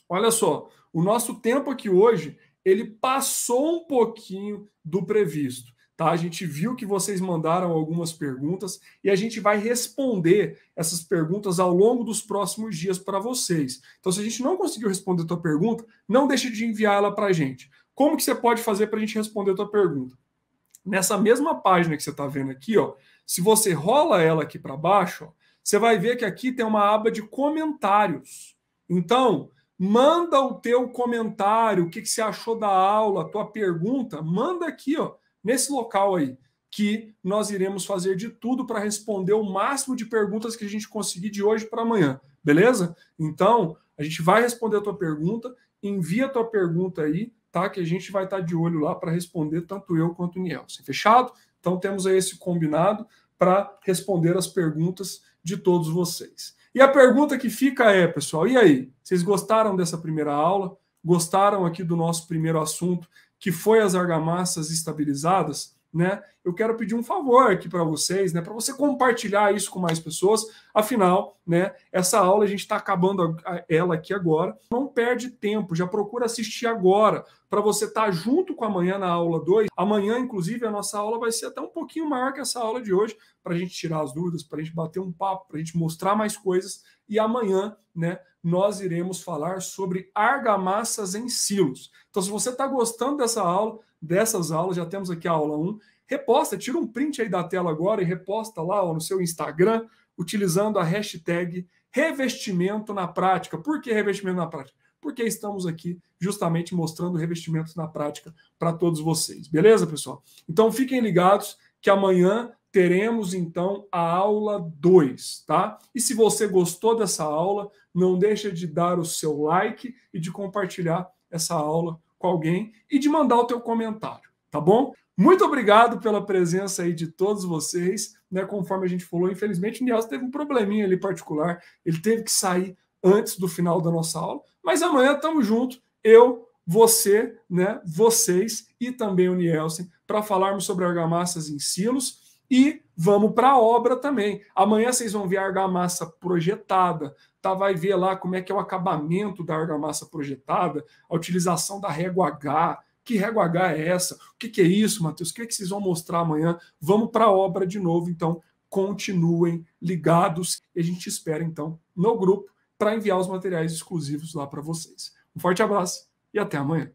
olha só. O nosso tempo aqui hoje, ele passou um pouquinho do previsto. Tá? A gente viu que vocês mandaram algumas perguntas e a gente vai responder essas perguntas ao longo dos próximos dias para vocês. Então, se a gente não conseguiu responder a tua pergunta, não deixe de enviar ela para a gente. Como que você pode fazer para a gente responder a tua pergunta? Nessa mesma página que você está vendo aqui, ó, se você rola ela aqui para baixo, ó, você vai ver que aqui tem uma aba de comentários. Então, manda o teu comentário, o que você achou da aula, a tua pergunta, manda aqui, ó, nesse local aí, que nós iremos fazer de tudo para responder o máximo de perguntas que a gente conseguir de hoje para amanhã, beleza? Então, a gente vai responder a tua pergunta, envia a tua pergunta aí, tá? Que a gente vai estar de olho lá para responder tanto eu quanto o Nielsen. Fechado? Então, temos aí esse combinado para responder as perguntas de todos vocês. E a pergunta que fica é, pessoal, e aí? Vocês gostaram dessa primeira aula? Gostaram aqui do nosso primeiro assunto, que foi as argamassas estabilizadas, né? Eu quero pedir um favor aqui para vocês, né? Para você compartilhar isso com mais pessoas. Afinal, né? Essa aula a gente está acabando ela aqui agora. Não perde tempo, já procura assistir agora para você estar junto com amanhã na aula 2. Amanhã, inclusive, a nossa aula vai ser até um pouquinho maior que essa aula de hoje, para a gente tirar as dúvidas, para a gente bater um papo, para a gente mostrar mais coisas. E amanhã, né? Nós iremos falar sobre argamassas em silos. Então, se você está gostando dessas aulas, já temos aqui a aula 1, reposta, tira um print aí da tela agora e reposta lá ó, no seu Instagram, utilizando a hashtag revestimento na prática. Por que revestimento na prática? Porque estamos aqui justamente mostrando revestimentos na prática para todos vocês. Beleza, pessoal? Então, fiquem ligados que amanhã teremos, então, a aula 2, tá? E se você gostou dessa aula, não deixa de dar o seu like e de compartilhar essa aula com alguém e de mandar o teu comentário, tá bom? Muito obrigado pela presença aí de todos vocês, né? Conforme a gente falou, infelizmente o Nielsen teve um probleminha ali particular, ele teve que sair antes do final da nossa aula, mas amanhã estamos juntos, eu, você, né? Vocês e também o Nielsen, para falarmos sobre argamassas em silos. E vamos para a obra também. Amanhã vocês vão ver a argamassa projetada, tá? Vai ver lá como é que é o acabamento da argamassa projetada, a utilização da régua H. Que régua H é essa? O que é isso, Matheus? O que vocês vão mostrar amanhã? Vamos para a obra de novo, então continuem ligados e a gente espera, então, no grupo para enviar os materiais exclusivos lá para vocês. Um forte abraço e até amanhã.